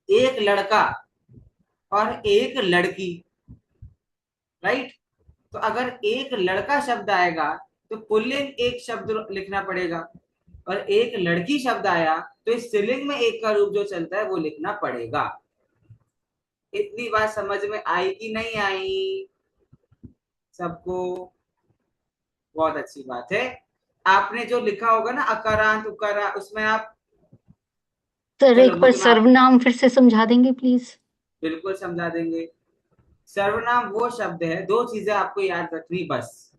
[SPEAKER 1] एक लड़का और एक लड़की, राइट? तो अगर एक लड़का शब्द आएगा तो पुल्लिंग एक शब्द लिखना पड़ेगा, और एक लड़की शब्द आया तो स्त्रीलिंग में एक का रूप जो चलता है वो लिखना पड़ेगा। इतनी बात समझ में आई कि नहीं आई सबको? बहुत अच्छी बात है। आपने जो लिखा होगा ना अकारांत उकारा, उसमें आप,
[SPEAKER 13] सर
[SPEAKER 1] चलो
[SPEAKER 13] एक बार
[SPEAKER 1] मुझे आप
[SPEAKER 13] सर्वनाम फिर से समझा देंगे प्लीज।
[SPEAKER 1] बिल्कुल समझा देंगे। सर्वनाम वो शब्द है, दो चीजें आपको याद रखनी बस।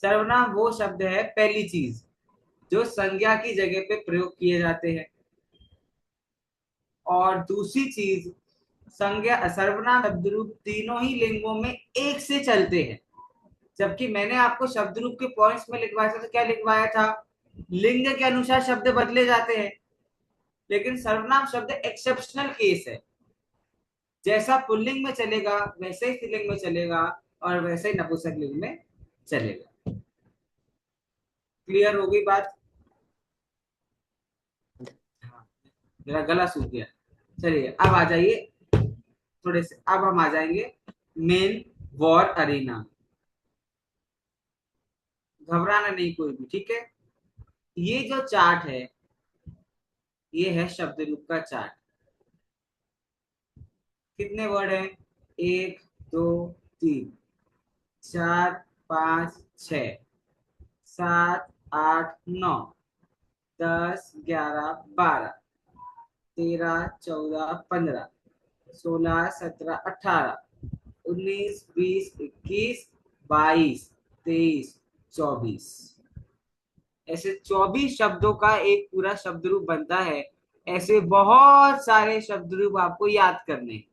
[SPEAKER 1] सर्वनाम वो शब्द है, पहली चीज, जो संज्ञा की जगह पे प्रयोग किए जाते हैं। और दूसरी चीज, संज्ञा सर्वनाम शब्द रूप तीनों ही लिंगों में एक से चलते हैं। जबकि मैंने आपको शब्द रूप के पॉइंट्स में लिखवाया था, तो क्या लिखवाया था? लिंग के अनुसार शब्द बदले जाते हैं। लेकिन सर्वनाम शब्द एक्सेप्शनल केस है, जैसा पुल्लिंग में चलेगा वैसे ही स्त्रीलिंग में चलेगा, और वैसे ही नपुंसकलिंग में चलेगा। क्लियर हो गई बात? मेरा गला सूख गया। चलिए अब आ जाइए थोड़े से, अब हम आ जाएंगे मेन वॉर अरीना। घबराना नहीं कोई भी, ठीक है? ये जो चार्ट है, ये है शब्द रूप का चार्ट। कितने वर्ड हैं? 1 2 3 4 5 6 7 8 9 10 11 12 13 14 15 16 17 18 19, 20, 21, 22, 23, 24, ऐसे 24 शब्दों का एक पूरा शब्द रूप बनता है। ऐसे बहुत सारे शब्द रूप आपको याद करने।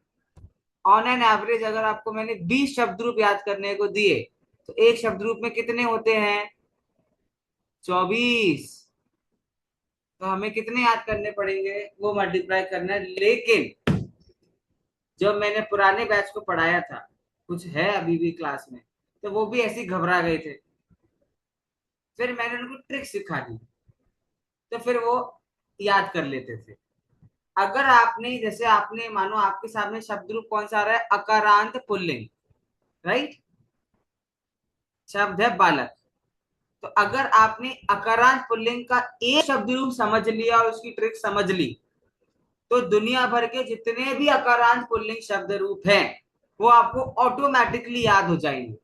[SPEAKER 1] ऑन एन एवरेज अगर आपको मैंने 20 शब्द रूप याद करने को दिए तो एक शब्द रूप में कितने होते हैं? 24। तो हमें कितने याद करने पड़ेंगे वो मल्टीप्लाई करना है। लेकिन जब मैंने पुराने बैच को पढ़ाया था, कुछ है अभी भी क्लास में, तो वो भी ऐसे घबरा गए थे। फिर मैंने उनको ट्रिक सिखा दी तो फिर वो याद कर लेते थे। अगर आपने जैसे आपने मानो आपके सामने शब्द रूप कौन सा आ रहा है? अकारांत पुल्लिंग, राइट? शब्द है बालक। तो अगर आपने अकारांत पुल्लिंग का एक शब्द रूप समझ लिया और उसकी ट्रिक समझ ली तो दुनिया भर के जितने भी अकारांत पुल्लिंग शब्द रूप हैं वो आपको ऑटोमेटिकली याद हो जाएंगे।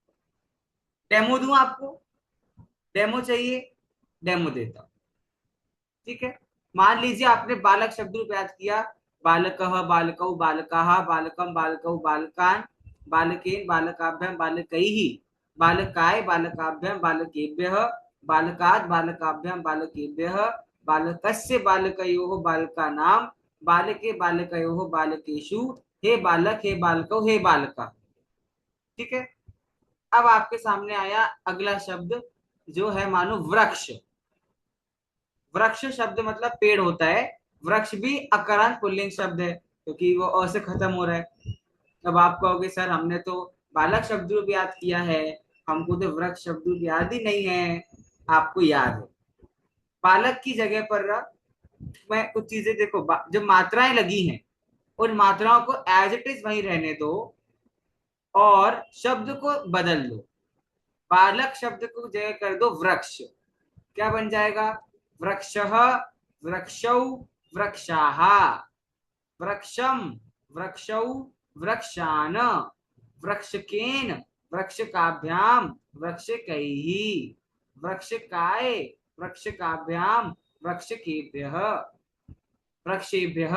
[SPEAKER 1] डेमो दूं आपको? डेमो चाहिए? डेमो देता हूं, ठीक है। मान लीजिए आपने बालक शब्द रूप याद किया। बालकः, बालकौ, बालकाः, बालकं, बालकौ, बालकान्, बालकेन, बालकाभ्यां, बालकैः, बालकाय, बालकाभ्यां, बालकेभ्यः, बालकात्, बालकाभ्यां, बालकेभ्यः, बालकस्य, बालकयोः, बालकानां, बालके, बालकयोः, बालकेषु, हे बालक, हे बालकौ, हे बालका। ठीक है। अब आपके सामने आया अगला शब्द जो है मानो वृक्ष। वृक्ष शब्द मतलब पेड़ होता है। वृक्ष भी अकारांत पुल्लिंग शब्द है क्योंकि वो अ से खत्म हो रहा है। अब आप कहोगे सर हमने तो बालक शब्द रूप याद किया है, हमको तो वृक्ष शब्द रूप याद ही नहीं है। आपको याद है, बालक की जगह पर मैं कुछ चीजें देखो, जो मात्राएं लगी हैं उन मात्राओं को एज इट इज वहीं रहने दो और शब्द को बदल दो। बालक शब्द को जगह कर दो वृक्ष। क्या बन जाएगा? वृक्षः, वृक्षौ, वृक्षाः, वृक्षम, वृक्षौ, वृक्षान, वृक्षकेन, वृक्षकाभ्याम, वृक्षकैः, वृक्षकाय, वृक्षकाभ्याम, वृक्षकेभ्यः, वृक्षेभ्यः,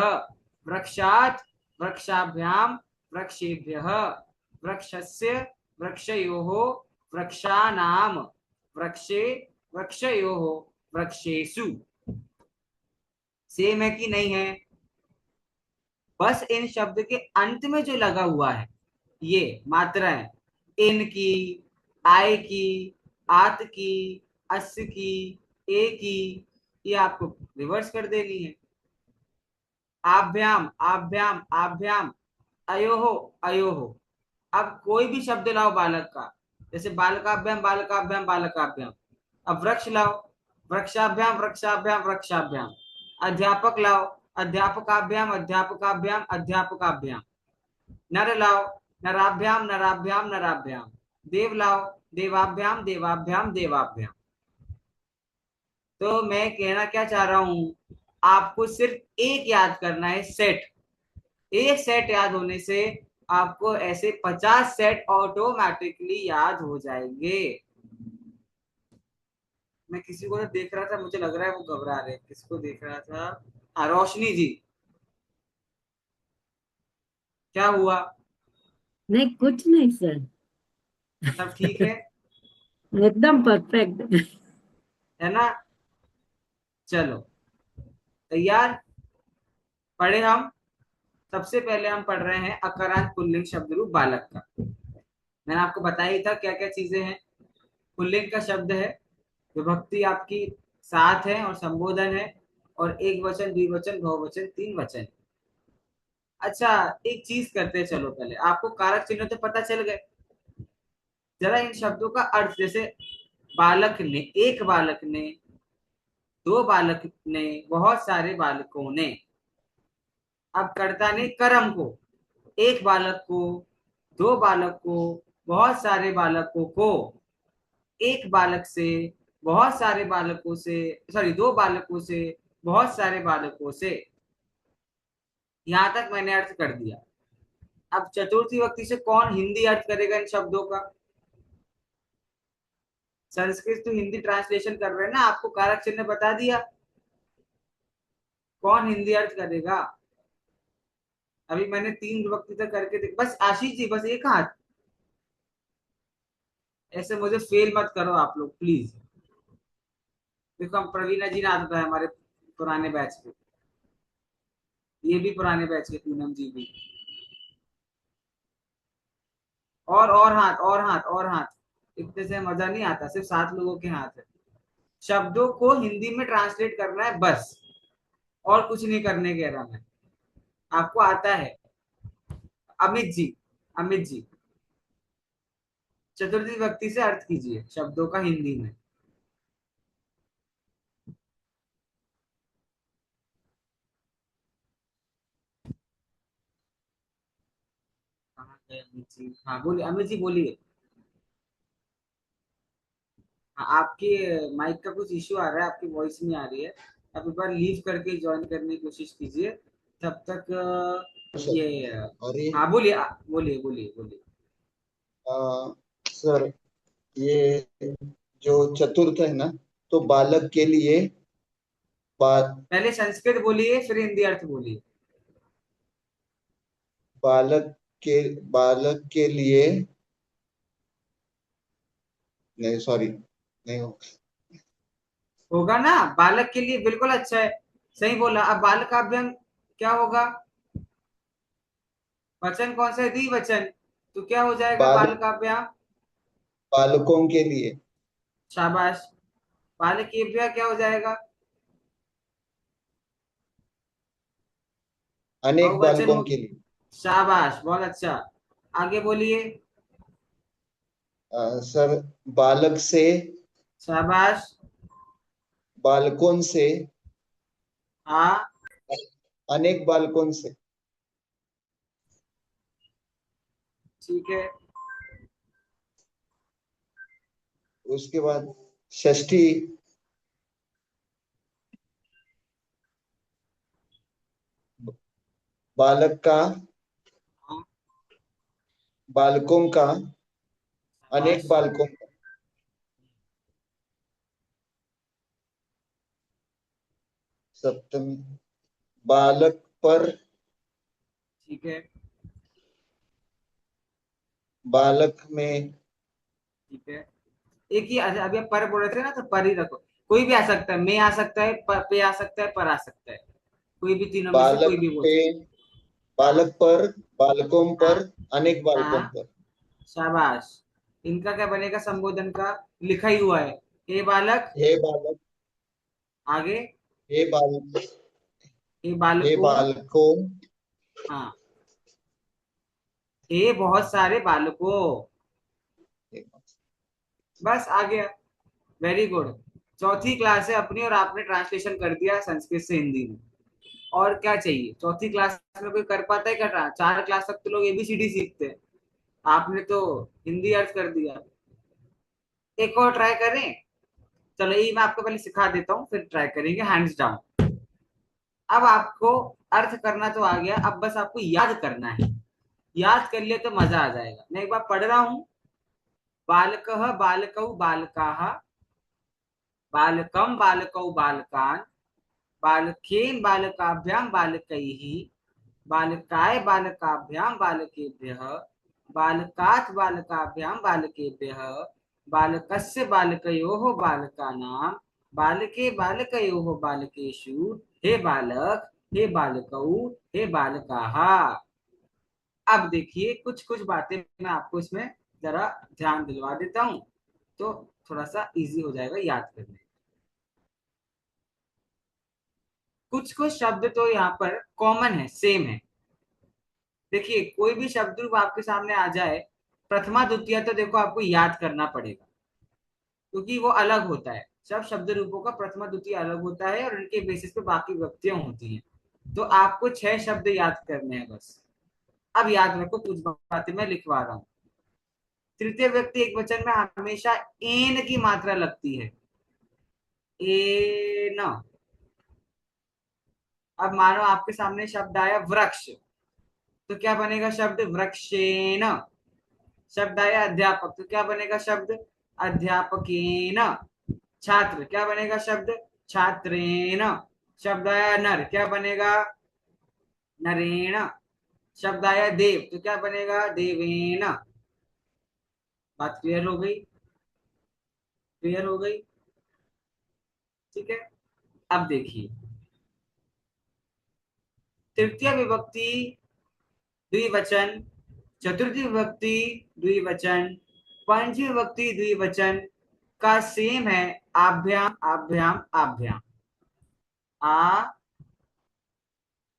[SPEAKER 1] वृक्षात्, वृक्षाभ्याम, वृक्षेभ्यः, वृक्षस्य, वृक्षयोः, वृक्षाणाम, वृक्षे, वृक्षयोः, वृक्षेषु। सेम है कि नहीं है? बस इन शब्द के अंत में जो लगा हुआ है ये मात्राएं, इन की, आय की, आत की, अस की, ए की, ये आपको रिवर्स कर देनी है। आभ्याम, आभ्याम, आभ्याम, अयोहो, अयोहो। अब कोई भी शब्द लाओ बालक का, जैसे बालकाभ्याम, बालकाभ्याम, बालकाभ्याम। अब वृक्ष लाओ, वृक्षाभ्याम, वृक्षाभ्याम, वृक्षाभ्याम। अध्यापक लाओ, अध्यापकाभ्याम, अध्यापकाभ्याम, अध्यापकाभ्याम। नर लाओ, नराभ्याम, नराभ्याम, नराभ्याम। देव लाओ, देवाभ्याम, देवाभ्याम, देवाभ्याम। तो मैं कहना क्या चाह रहा हूं, आपको सिर्फ एक याद करना है, सेट। एक सेट याद होने से आपको ऐसे 50 सेट ऑटोमेटिकली याद हो जाएंगे। मैं किसी को तो देख रहा था, मुझे लग रहा है वो घबरा रहे। किसको देख रहा था? हाँ, रोशनी जी। क्या हुआ?
[SPEAKER 14] नहीं, कुछ नहीं सर,
[SPEAKER 1] सब ठीक है?
[SPEAKER 14] एकदम परफेक्ट।
[SPEAKER 1] है ना? चलो तैयार? पढ़े हम। सबसे पहले हम पढ़ रहे हैं अकारांत पुल्लिंग शब्द रूप बालक का। मैंने आपको बताया ही था क्या क्या चीजें हैं। पुल्लिंग का शब्द है, विभक्ति आपकी 7 है और संबोधन है, और एक वचन, द्विवचन, बहुवचन, 3 वचन। अच्छा, एक चीज करते हैं, चलो पहले आपको कारक चिन्ह तो पता चल गए। जरा इन शब्दों का अर्थ, जैसे बालक ने, एक बालक ने, दो बालक ने, बहुत सारे बालकों ने। अब कर्ता ने कर्म को, एक बालक को, दो बालक को, बहुत सारे बालकों को, एक बालक से, बहुत सारे बालकों से, सॉरी, दो बालकों से, बहुत सारे बालकों से। यहां तक मैंने अर्थ कर दिया। अब चतुर्थी विभक्ति से कौन हिंदी अर्थ करेगा इन शब्दों का? संस्कृत तो हिंदी ट्रांसलेशन कर रहे हैं ना, आपको कारक चिन्ह बता दिया। कौन हिंदी अर्थ करेगा? अभी मैंने 3 विभक्ति तक करके बस आशीष जी, बस एक हाथ, ऐसे मुझे फेल मत करो आप लोग प्लीज। देखो हम प्रवीणा जी ने आदत है हमारे पुराने बैच के, ये भी पुराने बैच के, पूनम जी भी। और हाथ, और हाथ, और हाथ। इतने से मजा नहीं आता, सिर्फ 7 लोगों के हाथ है। शब्दों को हिंदी में ट्रांसलेट करना है बस, और कुछ नहीं करने कह रहा मैं, आपको आता है। अमित जी, अमित जी, चतुर्थी विभक्ति से अर्थ कीजिए शब्दों का हिंदी में। कहाँ गए अमित जी? हाँ बोलिए अमित जी, बोलिए। हाँ, आपके माइक का कुछ इश्यू आ रहा है, आपकी वॉइस नहीं आ रही है। आप एक बार लीव करके ज्वाइन करने की कोशिश कीजिए। तब तक ये
[SPEAKER 15] और ये
[SPEAKER 1] हाँ बोलिए, बोलिए बोलिए बोलिए।
[SPEAKER 15] सर, ये जो चतुर्थ है ना, तो बालक के लिए
[SPEAKER 1] पहले संस्कृत बोलिए फिर हिंदी अर्थ बोलिए।
[SPEAKER 15] बालक के बालक के लिए, नहीं सॉरी, नहीं हो।
[SPEAKER 1] होगा ना, बालक के लिए बिल्कुल अच्छा है, सही बोला। अब बालकाभ्यंग क्या होगा? वचन कौन सा है? द्विवचन, तो क्या हो जाएगा
[SPEAKER 15] बालक,
[SPEAKER 1] बालकाभ्याम?
[SPEAKER 15] बालकों के लिए।
[SPEAKER 1] शाबाश। बालकेभ्यः क्या हो जाएगा?
[SPEAKER 15] अनेक
[SPEAKER 1] बहुवचन
[SPEAKER 15] बालकों
[SPEAKER 1] हो।
[SPEAKER 15] के लिए।
[SPEAKER 1] शाबाश, बहुत अच्छा। आगे बोलिए।
[SPEAKER 15] सर, बालक से,
[SPEAKER 1] शाबाश।
[SPEAKER 15] बालकों से,
[SPEAKER 1] हाँ,
[SPEAKER 15] अनेक बालकों से।
[SPEAKER 1] ठीक है।
[SPEAKER 15] उसके बाद षष्ठी, बालक का,
[SPEAKER 1] हाँ,
[SPEAKER 15] बालकों का, अनेक
[SPEAKER 1] शाबाश।
[SPEAKER 15] बालकों का। सप्तमी, बालक पर,
[SPEAKER 1] ठीक है,
[SPEAKER 15] बालक में।
[SPEAKER 1] ठीक है। एक ही अभी आप पर बोल रहे थे ना, तो पर ही रखो। कोई भी आ सकता है, मैं आ सकता है, पे आ सकता है, पर आ सकता है। कोई भी तीनों में से कोई
[SPEAKER 15] बालक
[SPEAKER 1] भी बोल
[SPEAKER 15] पे,
[SPEAKER 1] सकता है। हाँ,
[SPEAKER 15] बालक पर, बालकों
[SPEAKER 1] हाँ,
[SPEAKER 15] पर, अनेक बालकों
[SPEAKER 1] हाँ,
[SPEAKER 15] पर।
[SPEAKER 1] शाबाश। इनका क्या बनेगा संबोधन का? लिखा ही हुआ है, हे बालक।
[SPEAKER 15] हे बालक,
[SPEAKER 1] आगे,
[SPEAKER 15] हे बालक,
[SPEAKER 1] हे
[SPEAKER 15] हे
[SPEAKER 1] बालकों।
[SPEAKER 15] बालकों।
[SPEAKER 1] हाँ, हे बहुत सारे बालकों। बस आ गया। Very good. चौथी क्लास है अपनी, और आपने ट्रांसलेशन कर दिया संस्कृत से हिंदी में। और क्या चाहिए? चौथी क्लास में कोई कर पाता है क्या? 4 क्लास तक तो लोग एबीसीडी सीखते हैं, आपने तो हिंदी अर्थ कर दिया। एक और ट्राई करें? चलो ये मैं आपको पहले सिखा देता हूँ, फिर ट्राई करेंगे हैंड्स डाउन। अब आपको अर्थ करना तो आ गया, अब बस आपको याद करना है। याद कर लिया तो मजा आ जाएगा। मैं एक बार पढ़ रहा हूँ। बालकः बालकौ बालकाः, बालकं बालकौ बालकान्, बालकेन बालकाभ्यां बालकैः, बालकाय बालकाभ्यां बालकेभ्यः, बालकात् बालकाभ्यां बालकेभ्यः, बालकस्य बालकयोः बालकानां, बालके बालकयोः बालकेषु, हे बालक, हे बालकौ, हे बालकाः। अब देखिए कुछ कुछ बातें मैं आपको इसमें जरा ध्यान दिलवा देता हूं, तो थोड़ा सा इजी हो जाएगा याद करने। कुछ कुछ शब्द तो यहाँ पर कॉमन है, सेम है। देखिए कोई भी शब्द रूप आपके सामने आ जाए, प्रथमा द्वितीय तो देखो आपको याद करना पड़ेगा, क्योंकि वो अलग होता है। सब शब्द रूपों का प्रथमा द्वितीय अलग होता है, और उनके बेसिस पे बाकी व्यक्तियां होती हैं। तो आपको 6 शब्द याद करने हैं बस। अब याद रखो, कुछ बातें मैं लिखवा रहा हूँ। तृतीय व्यक्ति एक वचन में हमेशा एन की मात्रा लगती है, एन। अब मानो आपके सामने शब्द आया वृक्ष, तो क्या बनेगा शब्द? वृक्षेन। शब्द आया अध्यापक, तो क्या बनेगा शब्द? अध्यापकेन। छात्र, क्या बनेगा शब्द? छात्रेन। शब्द आया नर, क्या बनेगा? नरेण। शब्द आया देव, तो क्या बनेगा? देवेन। बात क्लियर हो गई? क्लियर हो गई? ठीक है, अब देखिए तृतीय विभक्ति द्विवचन, चतुर्थी विभक्ति द्विवचन, पंचमी विभक्ति द्विवचन का सेम है आभ्याम आभ्याम आभ्याम।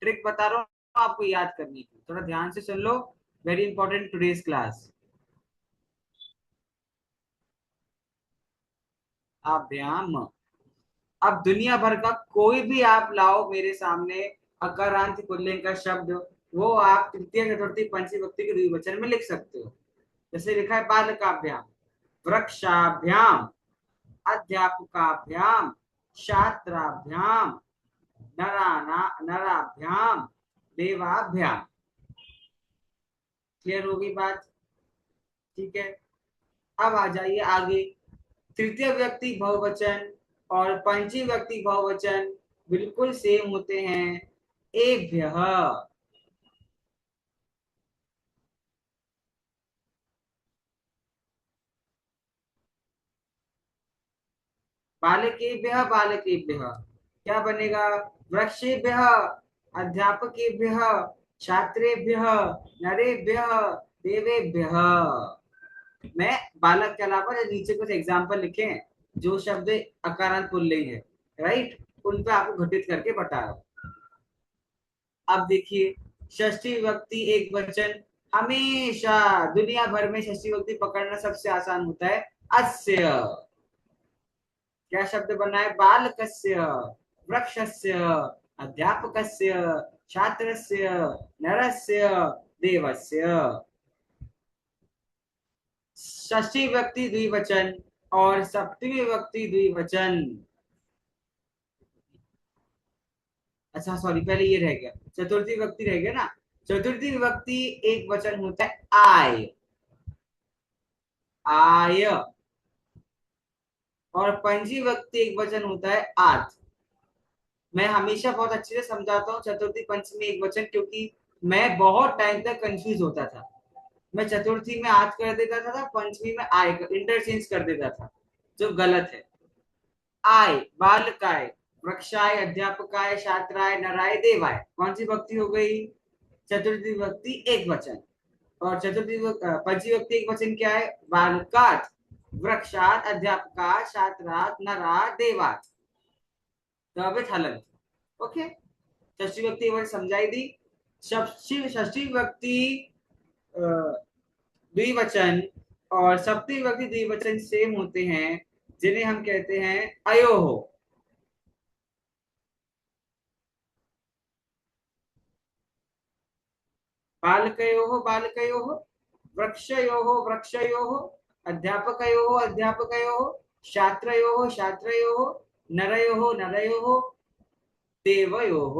[SPEAKER 1] ट्रिक बता रहा हूँ आपको याद करने की, थोड़ा ध्यान से सुन लो, वेरी इंपॉर्टेंट टुडेज क्लास। आभ्याम। अब दुनिया भर का कोई भी आप लाओ मेरे सामने अकारांत पुल्लिंग का शब्द, वो आप तृतीय चतुर्थी पंचमी विभक्ति के द्विवचन में लिख सकते हो। जैसे लिखा है बालकाभ्याम, वृक्षाभ्याम, अध्यापकाभ्याम, छात्राभ्याम, नराभ्याम, देवाभ्याम। क्लियर होगी बात? ठीक है, अब आ जाइए आगे। तृतीय व्यक्ति बहुवचन और पंचमी व्यक्ति बहुवचन बिल्कुल सेम होते हैं, एभ्यः। बालकेभ्यः बालकेभ्यः क्या बनेगा? वृक्षेभ्यः, अध्यापकेभ्यः, छात्रेभ्यः, नरेभ्यः, देवेभ्यः। मैं बालक के अलावा नीचे कुछ एग्जाम्पल लिखे हैं जो शब्द अकारांत पुल्लिंग है, राइट, उन पे आपको घटित करके बता रहा हूं। अब देखिए षष्ठी विभक्ति एक वचन, हमेशा दुनिया भर में षष्ठी विभक्ति पकड़ना सबसे आसान होता है, अस्य। क्या शब्द बना है? बालकस्य, वृक्षस्य, अध्यापकस्य, छात्रस्य, नरस्य, देवस्य। षष्ठी विभक्ति द्विवचन और सप्तमी विभक्ति द्विवचन। अच्छा सॉरी, पहले ये रह गया, चतुर्थी विभक्ति रह गया ना। चतुर्थी विभक्ति एक वचन होता है आय, आय, और पंचमी विभक्ति एक वचन होता है आत। मैं हमेशा बहुत अच्छे से समझाता हूँ चतुर्थी पंचमी एक वचन, क्योंकि मैं बहुत टाइम तक कंफ्यूज होता था। मैं चतुर्थी में आत कर देता था, पंचमी में आय इंटरचेंज कर देता था, जो गलत है। आय, बालकाय, वृक्षाय, अध्यापकाय, छात्राय, नराय, देवाय, कौन सी भक्ति हो गई? चतुर्थी विभक्ति एक वचन। और चतुर्थी पंचमी विभक्ति एक वचन क्या है? बालकात, वृक्षात, अध्यापकात, छात्रात, नरात, देवात, द्रवित हलंत। ओके, षष्ठी विभक्ति वर्ड समझाई दी। षष्ठी विभक्ति द्विवचन और सप्तमी विभक्ति द्विवचन सेम होते हैं, जिन्हें हम कहते हैं अयोः। बालकयोः बालकयोः, वृक्षयोः वृक्षयोः, अध्यापकयोः अध्यापकयोः, छात्रयोः छात्रयोः, नरयोः नरयोः, देवयोः।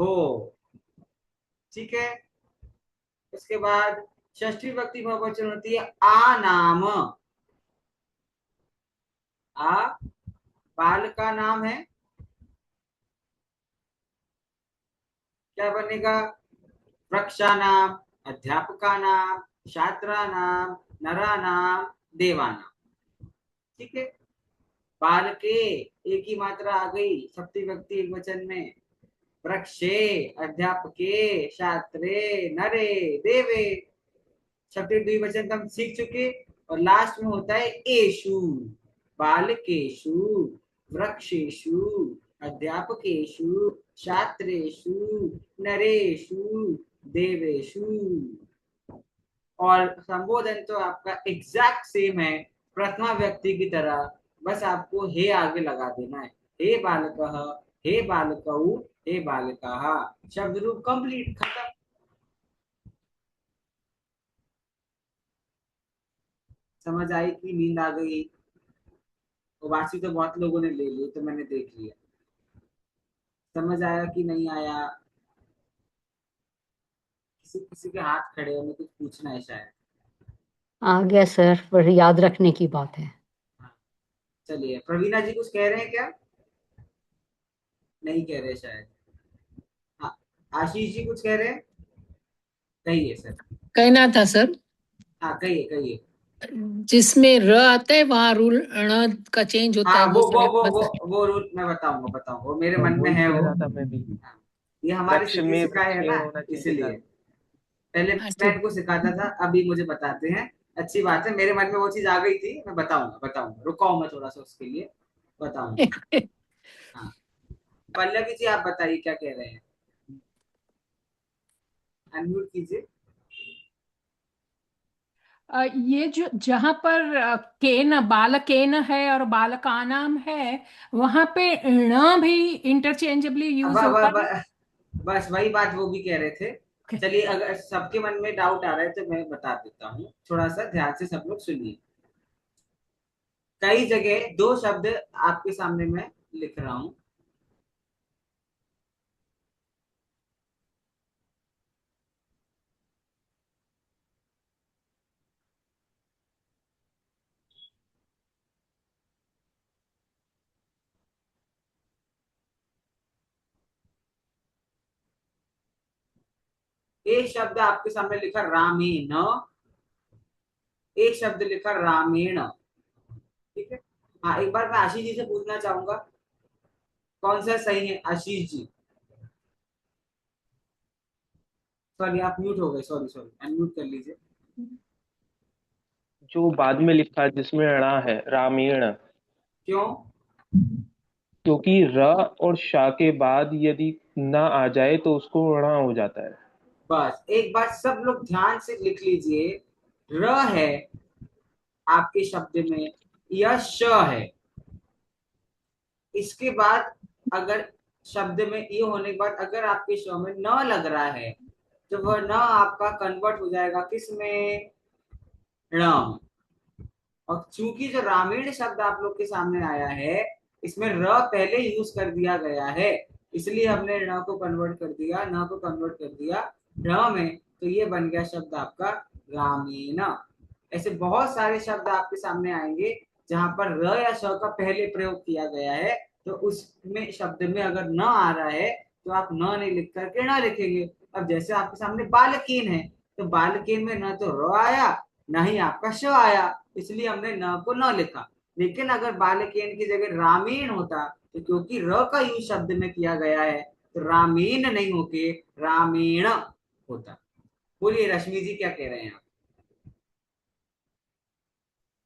[SPEAKER 1] ठीक है, उसके बाद षष्ठी विभक्ति बहुवचन होती है आनाम। आ बाल का नाम है, क्या बनेगा? वृक्षा नाम, अध्यापका नाम, छात्रा नाम, नरा नाम, देवा नाम। ठीक है, बाल के एक ही मात्रा आ गई सप्तमी विभक्ति एक वचन में, वृक्षे, अध्यापके, छात्रे, नरे, देवे। सप्तमी द्विवचन हम सीख चुके, और लास्ट में होता है एषु, बालकेषु, वृक्षेषु, अध्यापकेषु, छात्रेषु, नरेषु, देवेषु। और संबोधन तो आपका एग्जैक्ट सेम है प्रथमा व्यक्ति की तरह, बस आपको हे आगे लगा देना है। हे बालकः, हे बालकौ, हे बालिकाः, शब्द रूप कंप्लीट, खत्म। समझ आई कि नींद आ गई? वासी तो बहुत लोगों ने ले ली, तो मैंने देख लिया। समझ आया कि नहीं आया? किसी किसी के हाथ खड़े होने, कुछ पूछना है शायद।
[SPEAKER 13] आ गया सर, पर याद रखने की बात है।
[SPEAKER 1] चलिए, प्रवीणा जी कुछ कह रहे हैं क्या? नहीं कह रहे शायद। हाँ, आशीष जी कुछ कह रहे हैं? कहिए सर।
[SPEAKER 16] कहना था सर।
[SPEAKER 1] हाँ कहिए कहिए।
[SPEAKER 16] जिसमें र आता है वहां रूल ण का चेंज होता है,
[SPEAKER 1] हाँ,
[SPEAKER 16] वो थोड़ा
[SPEAKER 1] वो रूल मैं बताऊंगा, वो मेरे
[SPEAKER 11] हाँ
[SPEAKER 1] मन में
[SPEAKER 11] वही
[SPEAKER 1] है
[SPEAKER 11] कह
[SPEAKER 1] वो।
[SPEAKER 11] रहा था मैं भी।
[SPEAKER 1] हाँ, ये हमारी
[SPEAKER 11] वृक्ष
[SPEAKER 1] सिद्धि
[SPEAKER 11] में
[SPEAKER 1] सिखाए है ना,
[SPEAKER 11] वृक्षेण होना चाहिए था।
[SPEAKER 1] इसलिए पहले
[SPEAKER 16] हाँ
[SPEAKER 1] मैं
[SPEAKER 16] ठीक।
[SPEAKER 1] इनको सिखाता था, अभी मुझे बताते हैं। अच्छी बात है, मेरे मन में वो चीज आ गई थी, मैं बताऊंगा, रुकाऊ मैं थोड़ा सा उसके लिए, बताऊंगा। हाँ, पल्लवी जी आप बताइए क्या कह रहे हैं, अनम्यूट कीजिए।
[SPEAKER 17] ये जो जहां पर केन बालकेन है और बालकानाम है, वहां पे ण भी इंटरचेंजेबली
[SPEAKER 1] अब
[SPEAKER 17] यूज होता है।
[SPEAKER 1] बस वही बात वो भी कह रहे थे। चलिए, अगर सबके मन में डाउट आ रहा है तो मैं बता देता हूँ, थोड़ा सा ध्यान से सब लोग सुनिए। कई जगह दो शब्द आपके सामने मैं लिख रहा हूँ। एक शब्द आपके सामने लिखा रामेण, एक शब्द लिखा रामेण, ठीक है। हाँ, एक बार मैं आशीष जी से पूछना चाहूंगा, कौन सा सही है आशीष जी? सॉरी, आप म्यूट हो गए, सॉरी, अनम्यूट कर लीजिए।
[SPEAKER 11] जो बाद में लिखा है जिसमें णा है, रामेण,
[SPEAKER 1] क्यों?
[SPEAKER 11] क्योंकि र और शा के बाद यदि न आ जाए तो उसको णा हो जाता है।
[SPEAKER 1] बस एक बार सब लोग ध्यान से लिख लीजिए, र है आपके शब्द में या श है, इसके बाद अगर शब्द में ये होने के बाद अगर आपके श में न लग रहा है तो वह न आपका कन्वर्ट हो जाएगा किस में? ण। और चूंकि जो रामेण शब्द आप लोग के सामने आया है, इसमें र पहले यूज कर दिया गया है, इसलिए हमने ण को कन्वर्ट कर दिया, न को कन्वर्ट कर दिया ण में, तो ये बन गया शब्द आपका रामेण। ऐसे बहुत सारे शब्द आपके सामने आएंगे जहां पर र या श का पहले प्रयोग किया गया है, तो उसमें शब्द में अगर न आ रहा है तो आप न नहीं लिख करके न लिखेंगे। अब जैसे आपके सामने बालकेन है, तो बालकेन में न तो र आया न ही आपका श आया, इसलिए हमने न को न लिखा। लेकिन अगर बालकेन की जगह रामेण होता, तो क्योंकि र का यूज शब्द में किया गया है, तो रामेण नहीं होके रामेण होता। बोलिए रश्मि जी क्या कह रहे हैं आप?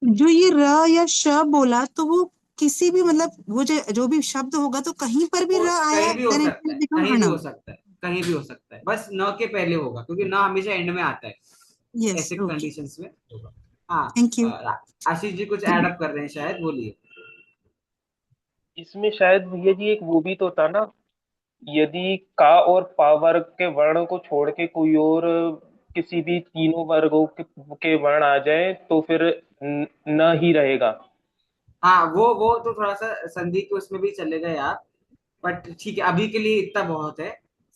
[SPEAKER 7] जो ये र या श बोला, तो वो किसी भी मतलब वो जो भी शब्द होगा तो कहीं पर भी
[SPEAKER 1] वो
[SPEAKER 7] र आया,
[SPEAKER 1] कहीं भी हो
[SPEAKER 7] देन इट
[SPEAKER 1] सकता
[SPEAKER 7] विल
[SPEAKER 1] है,
[SPEAKER 7] बिकम
[SPEAKER 1] कहीं भी
[SPEAKER 7] ण।
[SPEAKER 1] हो सकता है, कहीं भी हो सकता है, बस न के पहले होगा, क्योंकि न हमेशा एंड में आता है,
[SPEAKER 7] यस,
[SPEAKER 1] ऐसे
[SPEAKER 7] ओके,
[SPEAKER 1] कंडीशंस में होगा। हाँ,
[SPEAKER 7] थैंक यू।
[SPEAKER 1] आशीष जी कुछ ऐड अप कर रहे हैं शायद, बोलिए।
[SPEAKER 11] इसमें शायद भैया जी एक वो भी तो था ना, यदि का और पा वर्ग के वर्ण को छोड़ के कोई और किसी भी तीनों वर्गों के वर्ण आ जाए तो फिर न ही रहेगा।
[SPEAKER 1] हाँ, वो तो थोड़ा सा संधि के उसमें भी चलेगा यार, बट ठीक है, अभी के लिए इतना बहुत है।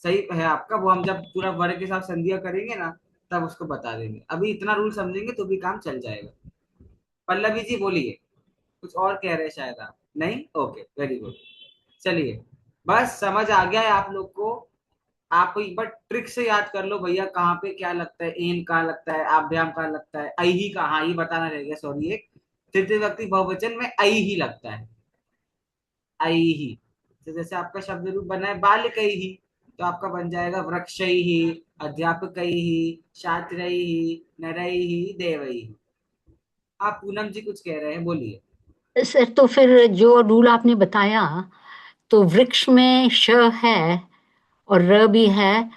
[SPEAKER 1] सही है आपका, वो हम जब पूरा वर्ग के साथ संधिया करेंगे ना, तब उसको बता देंगे। अभी इतना रूल समझेंगे तो भी काम चल जाएगा। पल्लवी जी बोलिए, कुछ और कह रहे हैं शायद आप? नहीं, ओके, वेरी गुड। चलिए, बस समझ आ गया है आप लोग को। आप एक बार ट्रिक से याद कर लो भैया, कहाँ पे क्या लगता है, एन कहाँ लगता है, आभ्याम कहाँ लगता है, आई ही कहाँ, ये बताना रह गया, सॉरी। एक तृतीय व्यक्ति बहुवचन में आई ही लगता है, आई ही। तो जैसे आपका शब्द रूप बना है बालकई ही, तो आपका बन जाएगा वृक्षई ही, अध्यापकई ही, छात्रई ही, नरई ही, देवई ही। आप पूनम जी कुछ कह रहे हैं, बोलिए।
[SPEAKER 13] सर तो फिर जो रूल आपने बताया, तो वृक्ष में श है और र भी है,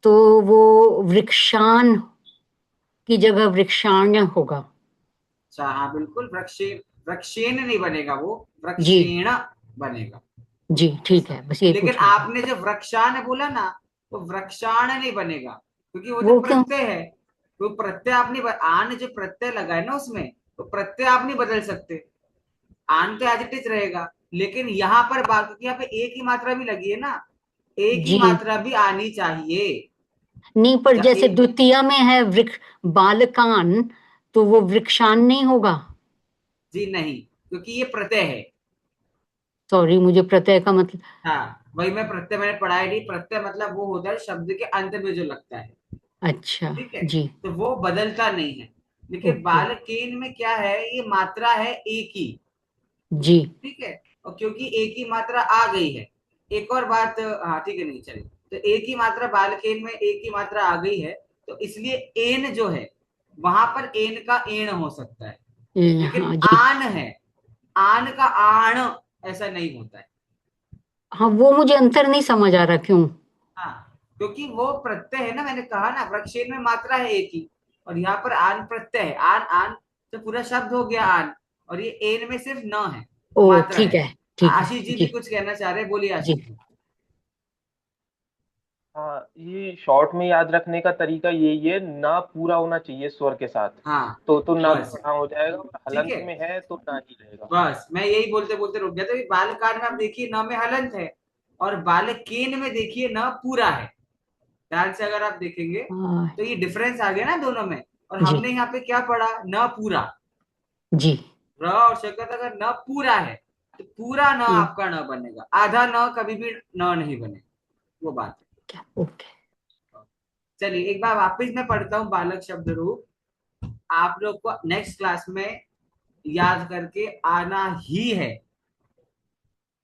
[SPEAKER 13] तो वो वृक्षान की जगह वृक्षाण्य होगा।
[SPEAKER 1] अच्छा, हाँ बिल्कुल, वृक्षेन नहीं बनेगा, वो
[SPEAKER 13] जी
[SPEAKER 1] वृक्षेण बनेगा।
[SPEAKER 13] जी, ठीक है, बस ये
[SPEAKER 1] लेकिन
[SPEAKER 13] पूछना था।
[SPEAKER 1] आपने जब वृक्षान बोला ना, तो वृक्षाण नहीं बनेगा, क्योंकि वो जो
[SPEAKER 13] वो क्यों?
[SPEAKER 1] प्रत्यय है, वो प्रत्यय आप नहीं आन जो प्रत्यय लगा है ना उसमें, तो प्रत्यय आप नहीं बदल सकते, आन तो एज इट इज रहेगा। लेकिन यहाँ पर बात, क्योंकि यहाँ पे एक ही मात्रा भी लगी है ना, एक ही
[SPEAKER 13] जी
[SPEAKER 1] मात्रा भी आनी चाहिए।
[SPEAKER 13] नहीं, पर जैसे
[SPEAKER 1] एक,
[SPEAKER 13] द्वितीय में है वृक्ष बालकान, तो वो वृक्षान नहीं होगा।
[SPEAKER 1] जी नहीं, क्योंकि ये प्रत्यय है।
[SPEAKER 13] सॉरी, मुझे प्रत्यय का मतलब।
[SPEAKER 1] हाँ, वही मैं प्रत्यय मैंने पढ़ाया नहीं, प्रत्यय मतलब वो होता है शब्द के अंत में जो लगता है,
[SPEAKER 13] अच्छा
[SPEAKER 1] ठीक है,
[SPEAKER 13] जी।
[SPEAKER 1] तो वो बदलता नहीं है। देखिए
[SPEAKER 13] ओके
[SPEAKER 1] बालकेन में क्या है, ये मात्रा है एक ही,
[SPEAKER 13] जी।
[SPEAKER 1] ठीक है, और क्योंकि एक ही मात्रा आ गई है, एक और बात, हाँ ठीक है, नहीं चलिए, तो एक ही मात्रा बालकेन में एक ही मात्रा आ गई है, तो इसलिए एन जो है वहां पर एन का एण हो सकता है, लेकिन
[SPEAKER 13] हाँ जी।
[SPEAKER 1] आन है, आन का आण ऐसा नहीं होता है।
[SPEAKER 13] हाँ, वो मुझे अंतर नहीं समझ आ रहा क्यों।
[SPEAKER 1] हाँ, क्योंकि वो प्रत्यय है ना, मैंने कहा ना वृक्षेन में मात्रा है एक ही, और यहाँ पर आन प्रत्यय है, आन आन तो पूरा शब्द हो गया आन, और ये एन में सिर्फ न है,
[SPEAKER 13] ओ
[SPEAKER 1] मात्रा
[SPEAKER 13] ठीक
[SPEAKER 1] है।
[SPEAKER 13] है, ठीक है
[SPEAKER 1] आशीष जी भी
[SPEAKER 13] जी।
[SPEAKER 1] कुछ कहना चाह रहे हैं, बोलिए
[SPEAKER 13] जी।
[SPEAKER 1] आशीष जी।
[SPEAKER 11] हाँ, ये शॉर्ट में याद रखने का तरीका यही है, ना पूरा होना चाहिए स्वर के साथ।
[SPEAKER 1] हाँ
[SPEAKER 11] तो ना
[SPEAKER 1] बस,
[SPEAKER 11] तो हाँ हो जाएगा, और
[SPEAKER 1] ठीक
[SPEAKER 11] हलंत
[SPEAKER 1] है,
[SPEAKER 11] में है तो ना ही रहेगा।
[SPEAKER 1] बस मैं यही बोलते बोलते रुक गया, तो ये बालकान में आप देखिए न में हलंत है, और बालकेन में देखिए न पूरा है, ध्यान से अगर आप देखेंगे
[SPEAKER 13] हाँ
[SPEAKER 1] तो ये डिफरेंस आ गया ना दोनों में। और
[SPEAKER 13] जी।
[SPEAKER 1] हमने यहाँ पे क्या पढ़ा, न पूरा,
[SPEAKER 13] जी।
[SPEAKER 1] र और शकत अगर न पूरा है तो पूरा न
[SPEAKER 13] हम्म,
[SPEAKER 1] आपका न बनेगा, आधा न कभी भी न नहीं बनेगा, वो बात है।
[SPEAKER 13] ओके।
[SPEAKER 1] चलिए एक बार वापस मैं पढ़ता हूँ बालक शब्द रूप, आप लोग को नेक्स्ट क्लास में याद करके आना ही है,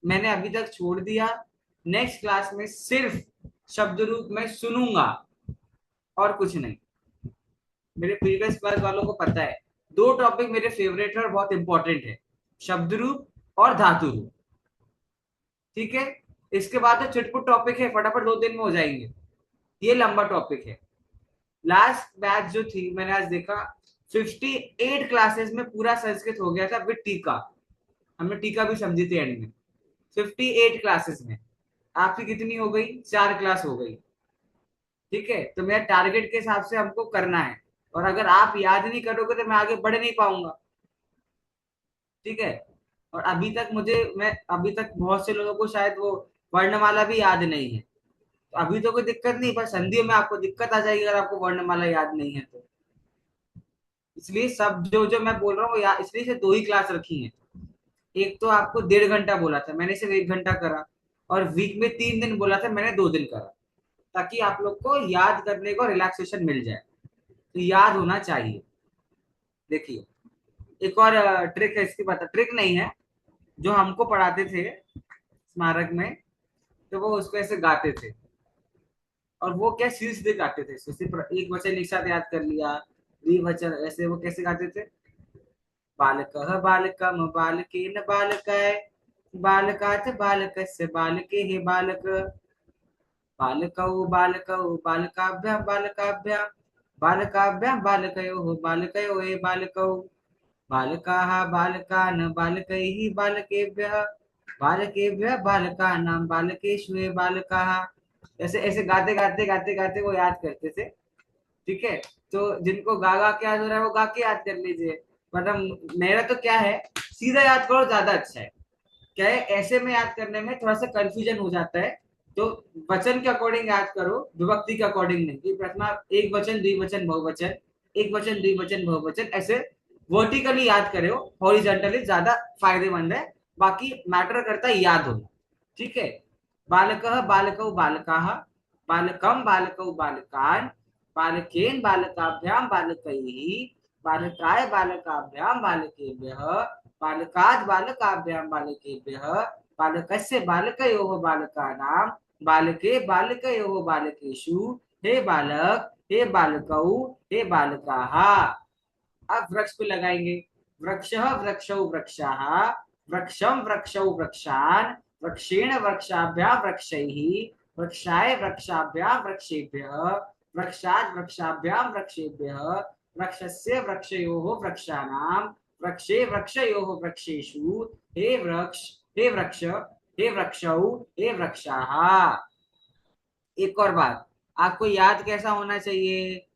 [SPEAKER 1] मैंने अभी तक छोड़ दिया, नेक्स्ट क्लास में सिर्फ शब्द रूप में सुनूंगा और कुछ नहीं। मेरे प्रीवियस क्लास वालों को पता है, दो टॉपिक मेरे फेवरेट है और बहुत इंपॉर्टेंट है, शब्द रूप और धातु रूप, ठीक है। इसके बाद तो चिटपुट टॉपिक है, फटाफट 2 दिन में हो जाएंगे, ये लंबा टॉपिक है। लास्ट बैच जो थी मैंने आज देखा 58 क्लासेस में पूरा संस्कृत हो गया था विद टीका, हमने टीका भी समझी थी एंड में, 58 क्लासेस में। आपकी कितनी हो गई, 4 क्लास हो गई, ठीक है। तो मेरा टारगेट के हिसाब से हमको करना है, और अगर आप याद नहीं करोगे तो मैं आगे बढ़ नहीं पाऊंगा, ठीक है। और मैं अभी तक बहुत से लोगों को शायद वो वर्णमाला भी याद नहीं है, तो अभी तो कोई दिक्कत नहीं, पर संधियों में आपको दिक्कत आ जाएगी अगर आपको वर्णमाला याद नहीं है तो। इसलिए सब जो जो मैं बोल रहा हूँ इसलिए से 2 ही क्लास रखी है, एक तो आपको 1.5 घंटा बोला था, मैंने सिर्फ 1 घंटा करा, और वीक में 3 दिन बोला था, मैंने 2 दिन करा, ताकि आप लोग को याद करने को रिलैक्सेशन मिल जाए, तो याद होना चाहिए। देखिए एक और ट्रिक है इसकी, पता ट्रिक नहीं है, जो हमको पढ़ाते थे स्मारक में, तो वो उसको ऐसे गाते थे, और वो क्या सीधे गाते थे, सिर्फ एक वचन एक साथ याद कर लिया, द्विवचन ऐसे, वो कैसे गाते थे, बालकः बालकम बालकेन बालकाय बालकाच बालकस्य बालके हे बालक बालकौ बालकौ बालकाभ्यां बालकाभ्यां बालकाभ्यां बालकयोः बालकयो हे बालकौ बालकाः बालकान् बालकैः बालकेभ्यः बालकेभ्यः बालकानां बालकेषु हे बालकाः, ऐसे ऐसे गाते गाते गाते गाते वो याद करते थे, ठीक है। तो जिनको गा गा के याद हो रहा है वो गा के याद कर लीजिए, मतलब मेरा तो क्या है, सीधा याद करो ज्यादा अच्छा है, क्या है ऐसे में याद करने में थोड़ा सा कंफ्यूजन हो जाता है, तो वचन के अकॉर्डिंग याद करो, विभक्ति के अकॉर्डिंग नहीं, कि प्रथमा एक वचन द्विवचन बहुवचन, एक वचन द्विवचन बहुवचन, ऐसे वर्टिकली याद करे हो, हॉरिजॉन्टली ज्यादा फायदेमंद है, बाकी मैटर करता है याद होना, ठीक है। बालकः बालकौ बालकाः बालकं बालकौ बालकान् बालकेन बालकाभ्यां बालकैः बालकाय बालकाभ्यां बालकेभ्यः बालकात् बालकाभ्यां बालकेभ्यः बालकस्य बालकयोः बालकानां बालके बालकयोः बालकेषु हे बालक हे बालकौ हे बालकाः। अब वृक्ष पे लगाएंगे, वृक्षः वृक्षौ वृक्षाः वृक्षं वृक्षौ वृक्षान् वृक्षेण वृक्षाभ्यां वृक्षैः वृक्षाय वृक्षाभ्यां वृक्षेभ्यः वृक्षात् वृक्षाभ्यां वृक्षेभ्यः वृक्षस्य वृक्षयोः वृक्षाणां वृक्षे वृक्षयोः वृक्षेषु हे वृक्ष हे वृक्ष हे वृक्षौ हे वृक्षाः। एक और बात, आपको याद कैसा होना चाहिए,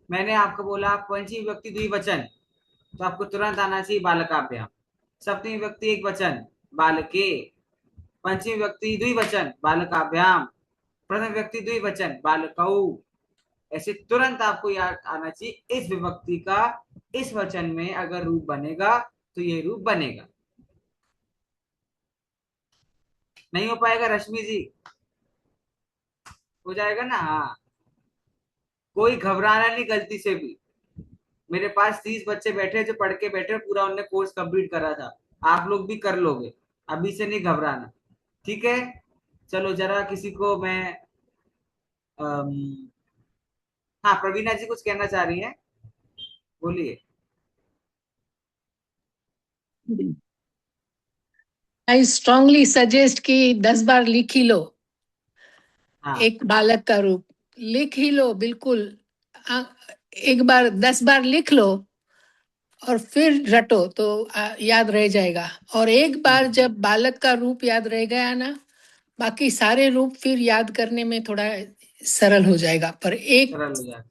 [SPEAKER 1] मैंने आपको बोला पंचमी विभक्ति द्विवचन, तो आपको तुरंत आना चाहिए बालकाभ्याम, सप्तमी विभक्ति एक वचन बालके, पंचमी विभक्ति द्विवचन बालकाभ्याम, प्रथम विभक्ति द्विवचन बालकौ, ऐसे तुरंत आपको याद आना चाहिए इस विभक्ति का इस वचन में अगर रूप बनेगा तो ये रूप बनेगा। नहीं हो पाएगा रश्मि जी, हो जाएगा ना, हाँ, कोई घबराना नहीं गलती से भी, मेरे पास 30 बच्चे बैठे जो पढ़ के बैठे, पूरा उन्होंने कोर्स कंप्लीट करा था। आप लोग भी कर लोगे, अभी से नहीं घबराना, ठीक है? चलो जरा किसी को मैं अम, हाँ, प्रवीणा जी कुछ कहना चाह रही हैं, बोलिए।
[SPEAKER 16] आई स्ट्रांगली सजेस्ट कि 10 बार लिख ही लो
[SPEAKER 1] हाँ
[SPEAKER 16] एक बालक का रूप, लिख ही लो बिल्कुल। आ, एक बार 10 बार लिख लो और फिर रटो तो याद रह जाएगा। और एक बार जब बालक का रूप याद रह गया ना, बाकी सारे रूप फिर याद करने में थोड़ा सरल हो जाएगा। पर एक
[SPEAKER 1] सरल हो जाए।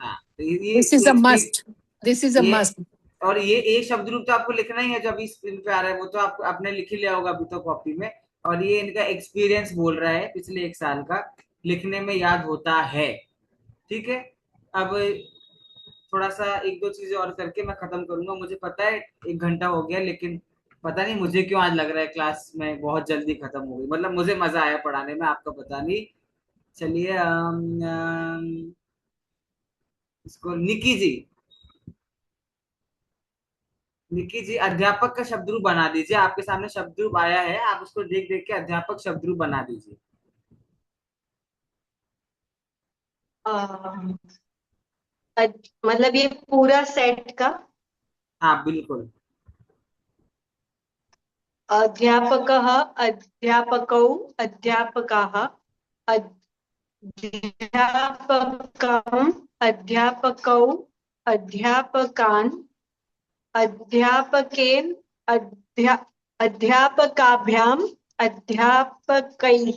[SPEAKER 1] हाँ, तो ये
[SPEAKER 16] दिस इज अ
[SPEAKER 1] एक
[SPEAKER 16] मस्ट, दिस इज अ
[SPEAKER 1] ये
[SPEAKER 16] मस्ट।
[SPEAKER 1] और ये एक शब्द रूप तो आपको लिखना ही है, जो अभी स्क्रीन पे आ रहा है वो तो आपको आपने लिख ही लिया होगा अभी तो कॉपी में। और ये इनका एक्सपीरियंस बोल रहा है पिछले 1 साल का, लिखने में याद होता है, ठीक है? अब थोड़ा सा एक दो चीजें और करके मैं खत्म करूंगा। मुझे पता है 1 घंटा हो गया, लेकिन पता नहीं मुझे क्यों आज लग रहा है क्लास में बहुत जल्दी खत्म हो गई। मतलब मुझे मजा आया पढ़ाने में, आपका पता नहीं। चलिए इसको निकी जी अध्यापक का शब्द रूप बना दीजिए। आपके सामने शब्द रूप आया है, आप उसको देख देख के अध्यापक शब्द रूप बना दीजिए।
[SPEAKER 18] मतलब ये पूरा सेट का
[SPEAKER 1] हाँ बिल्कुल।
[SPEAKER 18] अध्यापकः, अध्यापकौ, अध्यापकाः, अध्यापकम्, अध्यापकौ, अध्यापकान्, अध्यापकेन, अध्यापकाभ्याम्, अध्यापकैः,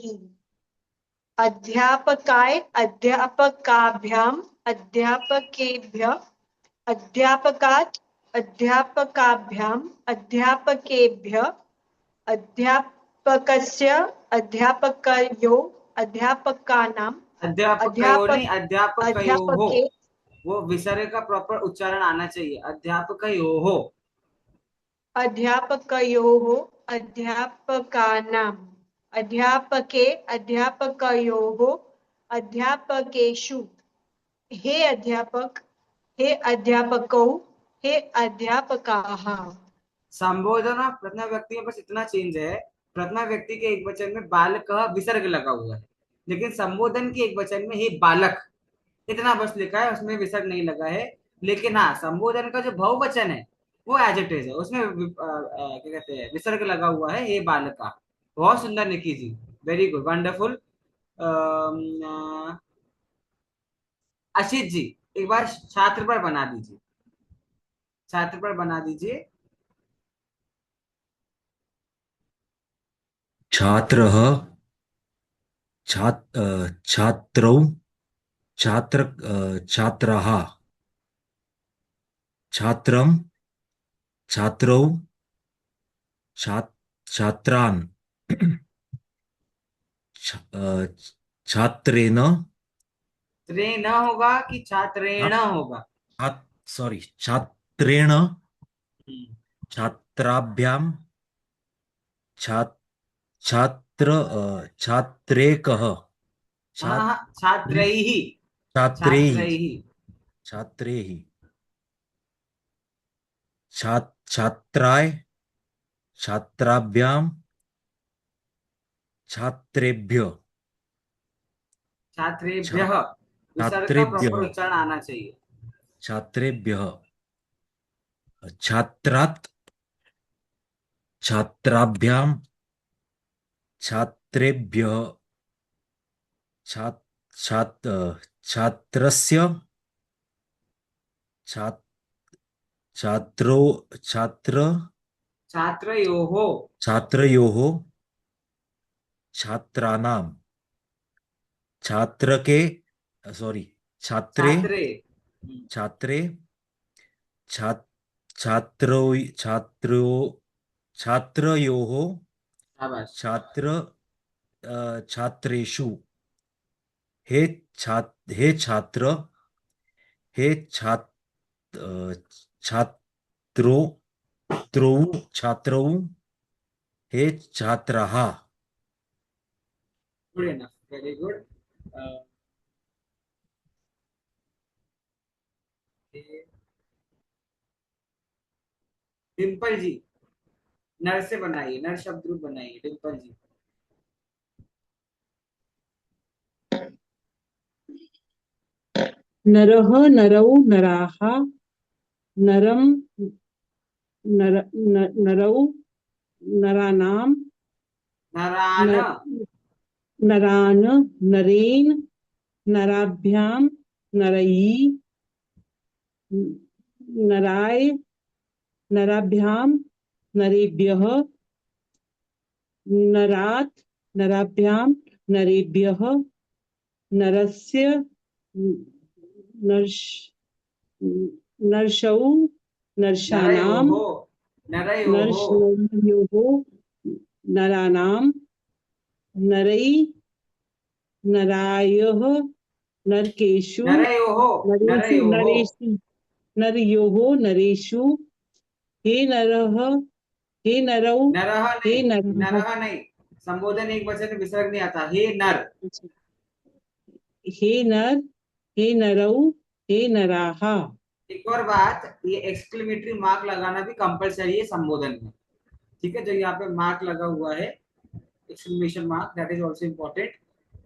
[SPEAKER 18] अध्यापकाय, अध्यापकाभ्याम्, अध्यापकेभ्यः, अध्यापकात्, अध्यापकाभ्याम्, अध्यापकेभ्यः, अध्यापकस्य, अध्यापकयोः, अध्यापकानाम्,
[SPEAKER 1] अध्यापकयो नहीं, अध्यापकयो हो।
[SPEAKER 18] अध्यापके,
[SPEAKER 1] वो विसर्ग का प्रॉपर उच्चारण आना चाहिए, अध्यापकयो हो।
[SPEAKER 18] अध्यापकयोः, अध्यापकानाम्, अध्यापके, अध्यापकयोः, अध्यापकेषु, हे अध्यापक, हे अध्यापकौ, हे अध्यापकाः।
[SPEAKER 1] संबोधन और प्रथमा व्यक्ति में बस इतना चेंज है, प्रथमा व्यक्ति के एक वचन में बालकः विसर्ग लगा हुआ है, लेकिन संबोधन के एक वचन में हे बालक, इतना बस लिखा है, उसमें विसर्ग नहीं लगा है। लेकिन हाँ, संबोधन का जो बहुवचन है वो एज इट इज है, उसमें क्या कहते हैं, विसर्ग लगा हुआ है, हे बालका। बहुत सुंदर निकी जी, वेरी गुड, वंडरफुल। अशित जी एक बार छात्र पर बना दीजिए, छात्र पर बना दीजिए।
[SPEAKER 19] छात्रः, छात्रौ, छात्राः, छात्रं, छात्रौ, छात्रान्, छात्रेण,
[SPEAKER 1] त्रेण होगा कि छात्रेण होगा?
[SPEAKER 19] सॉरी, छात्रेण, छात्राभ्यां, छात्रेकः,
[SPEAKER 1] हाँ, छात्रैः,
[SPEAKER 19] छात्रैः,
[SPEAKER 1] छात्रैः,
[SPEAKER 19] छात्रैः, छात्राय, छात्राभ्यां, छात्रेभ्यो,
[SPEAKER 1] छात्रेभ्यः, विसर्ग का
[SPEAKER 19] छात्रेभ्यः,
[SPEAKER 1] प्रॉपर उच्चारण आना चाहिए।
[SPEAKER 19] छात्रेभ्यः, छात्रात्, छात्राभ्यां, छात्रेभ्यः, छात्रस्य, छात्रो,
[SPEAKER 1] छात्रयोः,
[SPEAKER 19] छात्रयोः, छात्राणां, छात्रके, सॉरी, छात्रे,
[SPEAKER 1] छात्रे,
[SPEAKER 19] छात्रे, छात्रो, छात्रो, छात्रयोः,
[SPEAKER 1] शाबाश।
[SPEAKER 19] छात्रेषु, हे हे छात्र, हे छात्रो, छात्रौ, हे छात्राः।
[SPEAKER 1] Good enough, very good. Dimple ji, नर से बनाइए, नर शब्द रूप बनाइए डिम्पल जी।
[SPEAKER 7] नरः नरौ नराः नरम नर नरौ नरानाम
[SPEAKER 1] नरान,
[SPEAKER 7] नरान नरेन नराभ्याम नरई नराय नराभ्याम नरेभ्यः नरात् नराभ्याम नरेभ्यः नरस्य नर्ष नर्षौ नर्षाणाम नरयोः नराणाम नरै नरायः नरकेषु नरयोः नरेषु हे नरः हे नरौ हे
[SPEAKER 1] नरह नहीं, संबोधन एक वचन में विसर्ग नहीं आता। हे नर,
[SPEAKER 7] हे नर हे नरौ हे नराः।
[SPEAKER 1] एक और बात, ये एक्सक्लेमेटरी मार्क लगाना भी कंपलसरी है संबोधन में, ठीक है। जो यहाँ पे मार्क लगा हुआ है, exclamation mark, that is also important.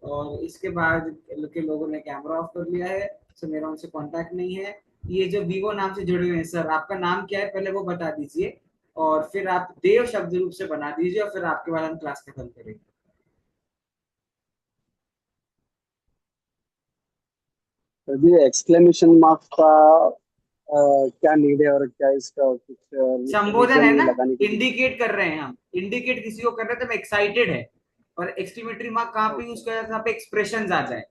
[SPEAKER 1] और इसके बाद के लोगों ने कैमरा ऑफ कर लिया है, तो मेरा उनसे कांटेक्ट नहीं है। ये जो वीवो नाम से जुड़े हुए हैं, सर आपका नाम क्या है पहले वो बता दीजिए, और फिर आप देव शब्द रूप से बना दीजिए, और फिर आपके बाद हम क्लास खत्म करेंगे।
[SPEAKER 4] अभी एक्सक्लेमेशन मार्क का क्या नीड है और क्या इसका कुछ
[SPEAKER 1] संबोधन है ना,
[SPEAKER 4] लगाने की
[SPEAKER 1] इंडिकेट कर रहे हैं हम, इंडिकेट किसी को कर रहे हैं तो एक्साइटेड है, और एक्सक्लेमेटरी मार्क कहाँ पे यूज किया जाता है, पे एक्सप्रेशन आ जाए,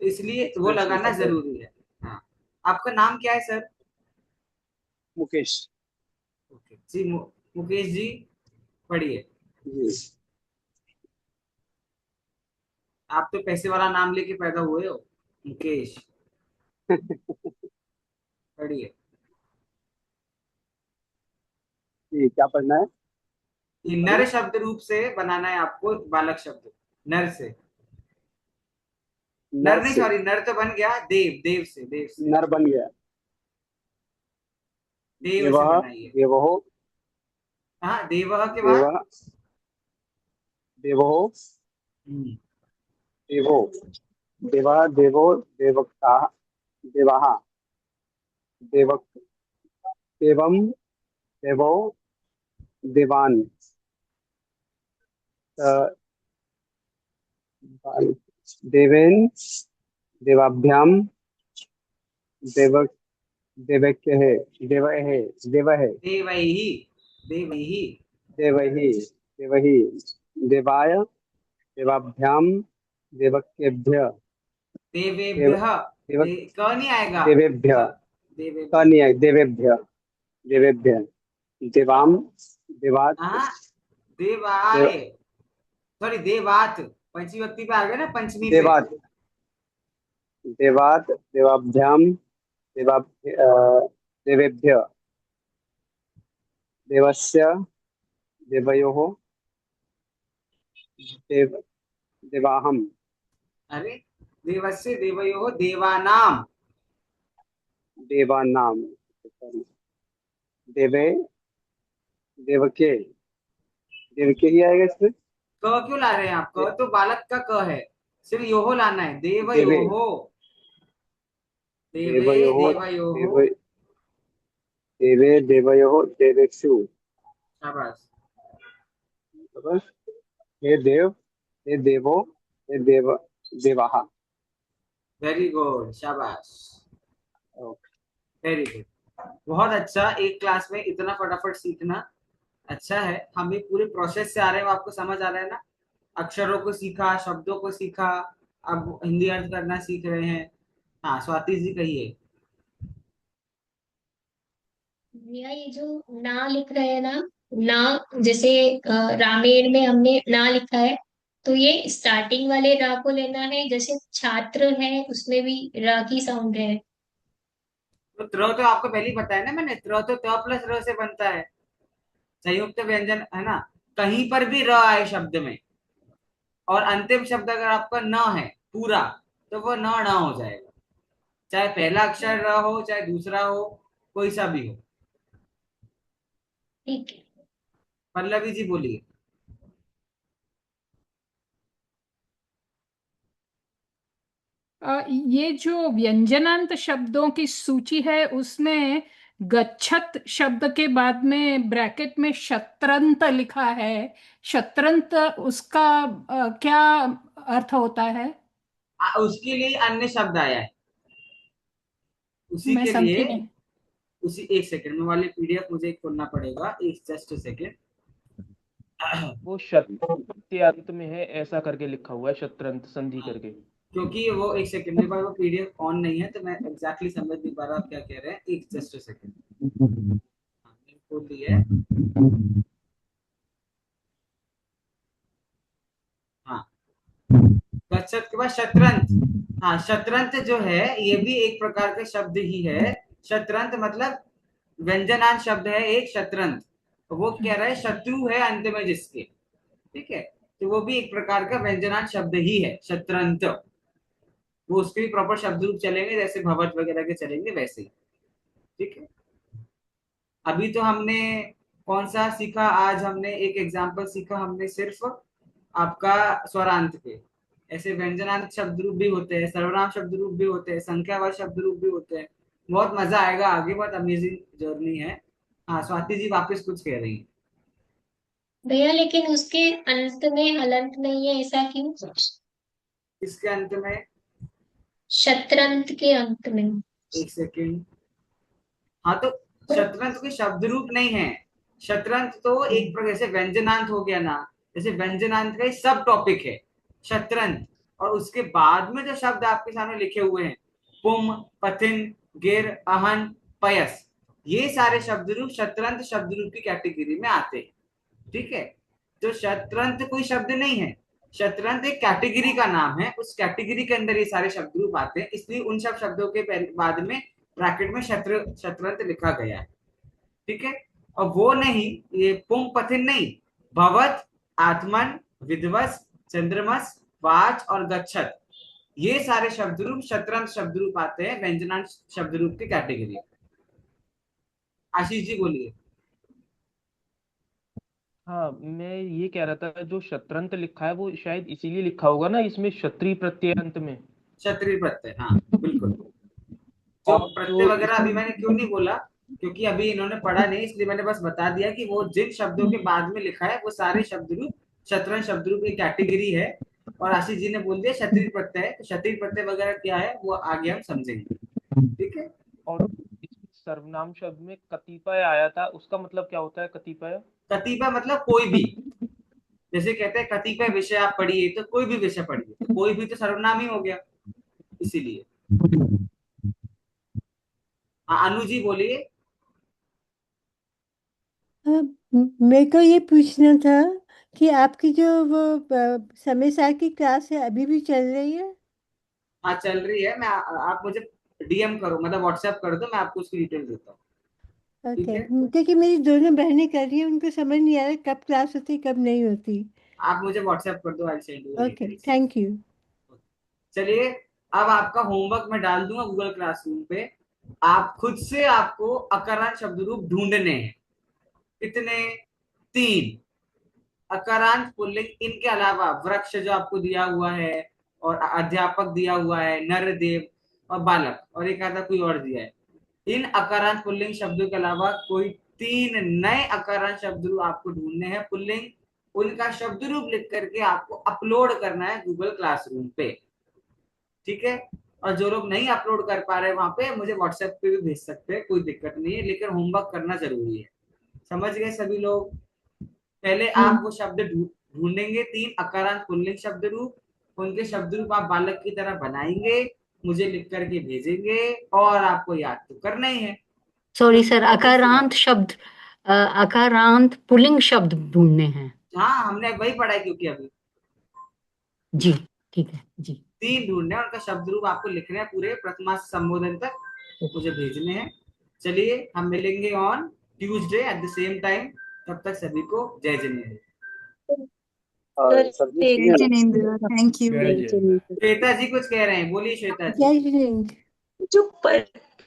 [SPEAKER 1] तो इसलिए वो लगाना जरूरी है। हाँ, आपका नाम क्या है सर?
[SPEAKER 4] मुकेश।
[SPEAKER 1] ओके जी, मुकेश जी पढ़िए। आप तो पैसे वाला नाम लेके पैदा हुए हो, मुकेश। पढ़िए।
[SPEAKER 4] क्या पढ़ना है?
[SPEAKER 1] ये नर शब्द रूप से बनाना है आपको, बालक शब्द नर से, नर नहीं, सॉरी, नर तो बन गया, देव, देव से, देव से
[SPEAKER 4] नर बन गया,
[SPEAKER 1] देव से बनाइए।
[SPEAKER 4] देवहो,
[SPEAKER 1] हाँ, देवह के बाद
[SPEAKER 4] देवहो, देवो, देवा, देवो, देवक्ता, देवाहा, देवक, देवम, देवो, देवान, देवेन, देवाभ्याम, देवक, देवक्यहे, देवहे, देवहे,
[SPEAKER 1] देवैहि, देवैहि,
[SPEAKER 4] देवहि, देवहि, देवाय, देवाभ्याम, देवक्येभ्य,
[SPEAKER 1] देवेभ्यः, क नहीं आएगा,
[SPEAKER 4] देवेभ्य, क नहीं आएगा, देवेभ्य, देवेभ्य, देवाम, देवात,
[SPEAKER 1] देवाय, सॉरी देवात, पंचमी व्यक्ति पे आ गया ना, पंचमी पे।
[SPEAKER 4] देवात, देवात, देवाभ्याम, देवेभ्य, देवस्य, देवयोः, देवाहम,
[SPEAKER 1] अरे देवस्य देवयोः देवानाम,
[SPEAKER 4] देवानाम, देवे, देवके, देवके ही आएगा इसमें।
[SPEAKER 1] क क्यों ला रहे हैं आप? क तो बालक का क है, सिर्फ योहो लाना है, देवयोहो, देवे, देवयोहो,
[SPEAKER 4] देवे, देवयोः, देवेषु,
[SPEAKER 1] शाबाश,
[SPEAKER 4] हे देव, हे देवो, हे देव, देवाहा।
[SPEAKER 1] वेरी गुड, शाबाश, वेरी गुड, बहुत अच्छा। एक क्लास में इतना फटाफट सीखना अच्छा है। हम भी पूरे प्रोसेस से आ रहे हैं, आपको समझ आ रहा है ना, अक्षरों को सीखा, शब्दों को सीखा, अब हिंदी अर्थ करना सीख रहे हैं। हाँ, स्वाति जी कहिए।
[SPEAKER 20] भैया ये जो ना लिख रहे हैं ना, ना जैसे रामायण में हमने ना लिखा है, तो ये स्टार्टिंग वाले रा को लेना है, जैसे छात्र है उसमें भी रा की साउंड है।
[SPEAKER 1] तो त्र तो आपको पहले ही बताया ना मैंने, त्र तो त प्लस र से बनता है, संयुक्त व्यंजन है ना। कहीं पर भी र आए शब्द में और अंतिम शब्द अगर आपका न है पूरा, तो वो न हो जाएगा, चाहे पहला अक्षर र हो चाहे दूसरा हो, कोई सा भी हो।
[SPEAKER 20] ठीक है।
[SPEAKER 1] पल्लवी जी बोलिए।
[SPEAKER 17] ये जो व्यंजनांत शब्दों की सूची है उसमें गच्छत शब्द के बाद में ब्रैकेट में शत्रंत लिखा है। शत्रंत उसका क्या अर्थ होता है?
[SPEAKER 1] उसके लिए अन्य शब्द आया है, उसी
[SPEAKER 17] मैं
[SPEAKER 1] के लिए।
[SPEAKER 17] समझी नहीं।
[SPEAKER 1] उसी, एक सेकंड में वाले पीडीएफ मुझे खोलना पड़ेगा, एक जस्ट सेकंड।
[SPEAKER 11] वो शत्रंत के अंत में है ऐसा करके लिखा हुआ है, शत्रंत संधि करके।
[SPEAKER 1] क्योंकि वो, एक सेकंड, मेरे पास वो पीडीएफ ऑन नहीं है तो मैं एग्जैक्टली समझ नहीं पा रहा आप क्या कह रहे हैं। एक जस्ट सेकंड खोल लिया है। हाँ, गच्छत के बाद शत्रंत। हाँ, शत्रंत जो है ये भी एक प्रकार का शब्द ही है। शत्रंत मतलब व्यंजनांत शब्द है एक, शत्रंत। वो कह रहा है शत्रु है अंत में जिसके, ठीक है, तो वो भी एक प्रकार का व्यंजनांत शब्द ही है, शत्रंत। वो उसके भी प्रॉपर शब्द रूप चलेंगे, जैसे भवत वगैरह के चलेंगे वैसे ही, ठीक है। अभी तो हमने कौन सा सीखा? आज हमने एक एग्जाम्पल सीखा, हमने सिर्फ आपका स्वरांत के। ऐसे व्यंजनांत शब्द रूप भी होते हैं, सर्वनाम शब्द रूप भी होते हैं, संख्यावार शब्द रूप भी होते हैं। बहुत मजा आएगा आगे, बहुत अमेजिंग जर्नी है। हाँ, स्वाति जी वापस कुछ कह रही हैं।
[SPEAKER 20] भैया लेकिन उसके अंत में हलंत नहीं है, ऐसा क्यों?
[SPEAKER 1] इसके अंत में,
[SPEAKER 20] शत्रंत के अंत में।
[SPEAKER 1] एक सेकेंड। हाँ, तो शत्रंत के शब्द रूप नहीं है। शत्रंत तो एक प्रकार, जैसे व्यंजनांत हो गया ना, जैसे व्यंजनांत का सब टॉपिक है शत्रंत। और उसके बाद में जो शब्द आपके सामने लिखे हुए हैं, पुम, पथिन, गिर, अहन, पयस, ये सारे शब्द रूप शत्रंत शब्द रूप की कैटेगरी में आते हैं, ठीक है। तो शत्रंत कोई शब्द नहीं है, शत्रंत एक कैटेगरी का नाम है, उस कैटेगरी के अंदर ये सारे शब्द रूप आते हैं, इसलिए उन सब शब्दों के बाद में ब्रैकेट में शत्रंत लिखा गया है, ठीक है। और वो नहीं, ये पुम पथिन नहीं, भवत, आत्मन, विध्वस, चंद्रमस, वाच और गच्छत, ये सारे शब्द रूप शत्रंत शब्द रूप आते हैं व्यंजनांत शब्द रूप की कैटेगरी। आशीष जी बोलिए।
[SPEAKER 11] हाँ, मैं ये कह रहा था जो शत्रंत लिखा है वो शायद इसीलिए लिखा होगा ना, इसमें क्षत्रिय प्रत्यय अंत में।
[SPEAKER 1] क्षत्रिय प्रत्यय, हाँ बिल्कुल। जो प्रत्यय वगैरह अभी मैंने क्यों नहीं बोला, क्योंकि अभी इन्होंने पढ़ा नहीं, इसलिए मैंने बस बता दिया कि वो जिन शब्दों के बाद में लिखा है वो सारे शब्द रूप शत्रंत शब्द रूप की कैटेगरी है। और आशीष जी ने बोल दिया क्षत्रिय प्रत्यय है, तो क्षत्रिय प्रत्यय वगैरह क्या है वो आगे हम समझेंगे, ठीक है।
[SPEAKER 11] और इसमें सर्वनाम शब्द में कतिपय आया था, उसका मतलब क्या होता है कतिपय?
[SPEAKER 1] कतिपय मतलब कोई भी, जैसे कहते हैं कतिपय विषय आप पढ़िए, तो कोई भी विषय पढ़िए, तो कोई भी तो सर्वनाम ही हो गया, इसीलिए। हाँ, अनु जी बोलिए।
[SPEAKER 14] मेरे को ये पूछना था कि आपकी जो वो समय सार की क्लास है अभी भी चल रही है?
[SPEAKER 1] हाँ चल रही है। मैं आप मुझे डीएम करो, मतलब व्हाट्सएप कर दो, मैं आपको उसकी डिटेल देता हूँ, ठीक
[SPEAKER 14] ओके,
[SPEAKER 1] है।
[SPEAKER 14] क्योंकि मेरी दोनों बहनें कर रही हैं, उनको समझ नहीं आ रहा कब क्लास होती कब नहीं होती।
[SPEAKER 1] आप मुझे व्हाट्सएप कर दो, I send you
[SPEAKER 14] okay, thank you.
[SPEAKER 1] चलिए, अब आपका होमवर्क मैं डाल दूंगा गूगल क्लासरूम पे। आप खुद से, आपको अकारांत शब्द रूप ढूंढने हैं। कितने? 3 अकारांत पुल्लिंग, इनके अलावा वृक्ष जो आपको दिया हुआ है, और अध्यापक दिया हुआ है, नरदेव और बालक, और एक आधा कोई और दिया है। इन अकारांत पुल्लिंग शब्दों के अलावा कोई 3 नए अकारांत शब्द रूप आपको ढूंढने हैं पुल्लिंग। उनका शब्द रूप लिख करके आपको अपलोड करना है गूगल क्लासरूम पे, ठीक है। और जो लोग नहीं अपलोड कर पा रहे वहां पे, मुझे व्हाट्सएप पे भी भेज सकते हैं, कोई दिक्कत नहीं है, लेकिन होमवर्क करना जरूरी है। समझ गए सभी लोग? पहले आप वो शब्द ढूंढेंगे, 3 अकारांत पुल्लिंग शब्द रूप, उनके शब्द रूप आप बालक की तरह बनाएंगे, मुझे लिख करके भेजेंगे, और आपको याद तो करना ही है।
[SPEAKER 13] सॉरी सर, अकारांत शब्द, अकारांत पुल्लिंग शब्द ढूंढने हैं।
[SPEAKER 1] हाँ, हमने वही पढ़ा है, क्योंकि अभी
[SPEAKER 13] जी ठीक है जी।
[SPEAKER 1] 3 ढूंढने, उनका शब्द रूप आपको लिखने हैं पूरे प्रथमा से संबोधन तक, मुझे भेजने हैं। चलिए, हम मिलेंगे on Tuesday at the same time. तब तक सभी को जय जिनेन्द्र।
[SPEAKER 4] सर जी
[SPEAKER 7] जय
[SPEAKER 4] सुनिए ना।
[SPEAKER 7] Jinendra, thank you.
[SPEAKER 5] जय जय।
[SPEAKER 1] श्वेता जी कुछ कह रहे हैं, बोलिए श्वेता जी।
[SPEAKER 14] जय जिनेन्द्र।
[SPEAKER 12] जो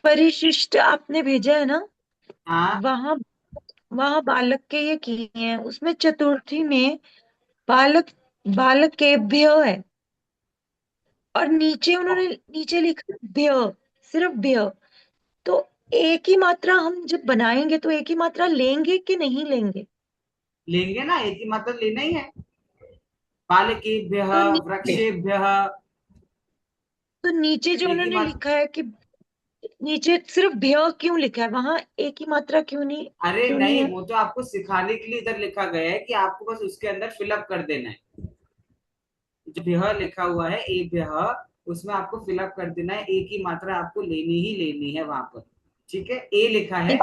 [SPEAKER 12] परिशिष्ट आपने भेजा है ना,
[SPEAKER 1] हाँ
[SPEAKER 12] वहां वहां बालक के ये किए हैं, उसमें चतुर्थी में बालक बालकेभ्य है, और नीचे उन्होंने नीचे लिखा भ्य, सिर्फ भ्य। तो एक ही मात्रा हम जब बनाएंगे तो एक ही मात्रा लेंगे कि नहीं लेंगे?
[SPEAKER 1] लेंगे ना, एक ही मतलब लेना ही है। बालकेभ्यः,
[SPEAKER 12] तो
[SPEAKER 1] वृक्षेभ्यः।
[SPEAKER 12] नीचे जो
[SPEAKER 1] एक ही
[SPEAKER 12] उन्होंने
[SPEAKER 1] मात्र।
[SPEAKER 12] लिखा है कि नीचे सिर्फ भ्य क्यों लिखा है, वहां एक ही मात्रा क्यों नहीं
[SPEAKER 1] अरे नहीं,
[SPEAKER 12] है?
[SPEAKER 1] वो तो आपको सिखाने के लिए इधर लिखा गया है कि आपको बस उसके अंदर फिलअप कर देना है। जो भ्यः लिखा हुआ है, ए भ्यः, उसमें आपको फिलअप कर देना है, एक ही मात्रा आपको लेनी ही लेनी है वहां पर। ठीक है, ए लिखा है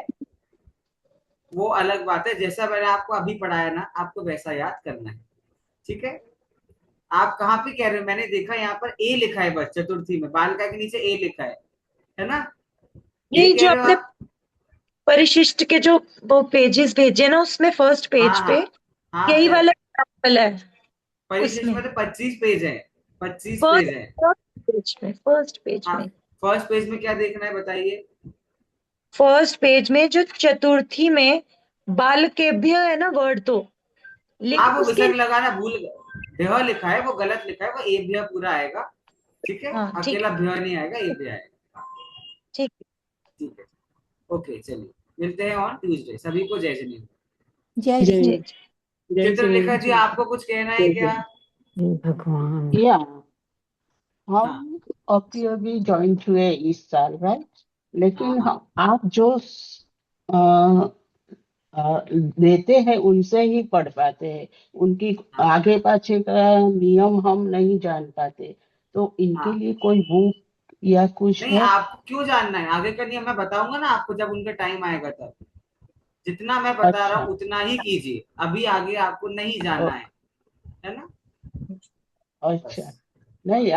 [SPEAKER 1] वो अलग बात है, जैसा मैंने आपको अभी पढ़ाया ना, आपको वैसा याद करना है। ठीक है, आप कहाँ पे कह रहे हो? मैंने देखा यहाँ पर ए लिखा है बस, चतुर्थी में बालिका के नीचे ए लिखा है ना? ये
[SPEAKER 12] नहीं,
[SPEAKER 1] कह
[SPEAKER 12] जो
[SPEAKER 1] रहे हो
[SPEAKER 12] आपने
[SPEAKER 1] आप?
[SPEAKER 12] परिशिष्ट के जो वो पेजेस भेजे ना, उसमें फर्स्ट पेज
[SPEAKER 1] हाँ
[SPEAKER 12] पे
[SPEAKER 1] हाँ हाँ,
[SPEAKER 12] यही वाला एग्जाम्पल है
[SPEAKER 1] परिशिष्ट
[SPEAKER 12] उसमें।
[SPEAKER 1] में तो 25 पेज है, 25 पेज
[SPEAKER 12] फर्स्ट
[SPEAKER 1] है।
[SPEAKER 12] पेज में फर्स्ट पेज
[SPEAKER 1] हाँ,
[SPEAKER 12] में
[SPEAKER 1] फर्स्ट पेज में क्या देखना है बताइए?
[SPEAKER 12] फर्स्ट पेज में जो चतुर्थी में बालकेभ्य है ना वर्ड, तो
[SPEAKER 1] हाँ,
[SPEAKER 12] लेकिन
[SPEAKER 1] वो
[SPEAKER 12] उसके
[SPEAKER 1] विसर्ग लगाना भूल गए, भ्य लिखा है वो गलत लिखा है, वो ए भ्य पूरा आएगा। ठीक है,
[SPEAKER 12] हाँ ठीक
[SPEAKER 1] अकेला भ्य नहीं आएगा, ए भ्य आएगा।
[SPEAKER 12] ठीक
[SPEAKER 1] ठीक है, ओके, चलिए मिलते हैं ऑन ट्यूसडे। सभी को जय जिनेन्द्र।
[SPEAKER 14] जय
[SPEAKER 8] जय
[SPEAKER 14] श्री
[SPEAKER 8] जय
[SPEAKER 1] चित्रलेखा जी,
[SPEAKER 8] श्री
[SPEAKER 1] आपको कुछ कहना है
[SPEAKER 8] जय
[SPEAKER 1] क्या?
[SPEAKER 13] भगवान।
[SPEAKER 8] या
[SPEAKER 1] हाँ
[SPEAKER 8] हम अभी अभी ज्वाइन हुए इस साल, राइट?
[SPEAKER 1] हाँ
[SPEAKER 8] लेकिन
[SPEAKER 1] हाँ
[SPEAKER 8] आप जो देते हैं उनसे ही पढ़ पाते हैं, उनकी
[SPEAKER 1] हाँ
[SPEAKER 8] आगे पाछे का नियम हम नहीं जान पाते। तो इनके
[SPEAKER 1] हाँ।
[SPEAKER 8] लिए कोई बुक या कुछ
[SPEAKER 1] नहीं,
[SPEAKER 8] है?
[SPEAKER 1] आपको क्यों जानना है आगे का नियम? मैं बताऊंगा ना आपको जब उनका टाइम आएगा तब। जितना मैं बता रहा
[SPEAKER 8] अच्छा।
[SPEAKER 1] हूँ उतना ही कीजिए, अभी आगे आपको नहीं
[SPEAKER 8] ओ,
[SPEAKER 1] जानना है ना?
[SPEAKER 8] अच्छा।
[SPEAKER 1] बस।
[SPEAKER 8] नहीं,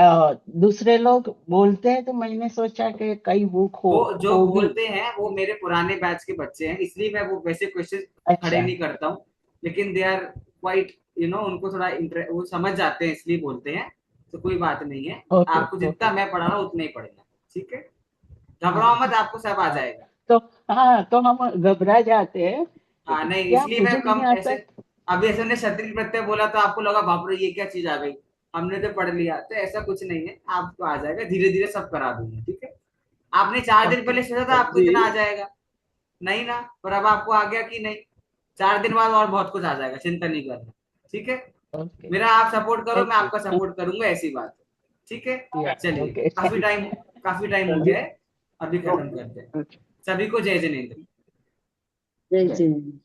[SPEAKER 8] दूसरे लोग बोलते हैं तो मैंने सोचा कि कई बुक
[SPEAKER 1] वो जो
[SPEAKER 8] होगी।
[SPEAKER 1] बोलते हैं वो मेरे पुराने बैच के बच्चे हैं, इसलिए मैं वो वैसे क्वेश्चन खड़े
[SPEAKER 8] अच्छा
[SPEAKER 1] नहीं करता हूँ। लेकिन दे आर क्वाइट, उनको थोड़ा वो समझ जाते हैं, इसलिए बोलते हैं। तो कोई बात नहीं है,
[SPEAKER 8] ओके
[SPEAKER 1] आपको जितना
[SPEAKER 8] ओके।
[SPEAKER 1] मैं पढ़ा रहा हूँ उतना ही पढ़ना। ठीक है,
[SPEAKER 8] हाँ
[SPEAKER 1] घबराओ मत, आपको सब आ
[SPEAKER 8] हाँ।
[SPEAKER 1] जाएगा।
[SPEAKER 8] तो हाँ, तो हम घबरा जाते हैं,
[SPEAKER 1] हाँ
[SPEAKER 8] लेकिन
[SPEAKER 1] नहीं,
[SPEAKER 8] क्या
[SPEAKER 1] इसलिए
[SPEAKER 8] मुझे
[SPEAKER 1] मैं
[SPEAKER 8] नहीं
[SPEAKER 1] कम
[SPEAKER 8] आता?
[SPEAKER 1] ऐसे। अभी ऐसे ने क्षत्रिय प्रत्यय बोला तो आपको लगा बाप रे ये क्या चीज आ गई, हमने तो पढ़ लिया। तो ऐसा कुछ नहीं है, आपको आ जाएगा, धीरे धीरे सब करा दूंगा। ठीक है, आपने 4 दिन
[SPEAKER 8] ओके।
[SPEAKER 1] पहले सोचा था आपको
[SPEAKER 8] अभी
[SPEAKER 1] इतना आ जाएगा नहीं ना, पर अब आपको आ गया कि नहीं? 4 दिन बाद और बहुत कुछ आ जाएगा, चिंता नहीं करना। ठीक है,
[SPEAKER 8] ओके,
[SPEAKER 1] मेरा आप सपोर्ट करो, मैं
[SPEAKER 8] थैंक यू।
[SPEAKER 1] आपका सपोर्ट करूंगा, ऐसी बात है। ठीक है,
[SPEAKER 8] या
[SPEAKER 1] चलिए,
[SPEAKER 8] ओके,
[SPEAKER 1] काफी टाइम हो गया है, अभी खत्म करते हैं।
[SPEAKER 8] ओके।
[SPEAKER 1] सभी को जय जिनेन्द्र।
[SPEAKER 8] जय जय।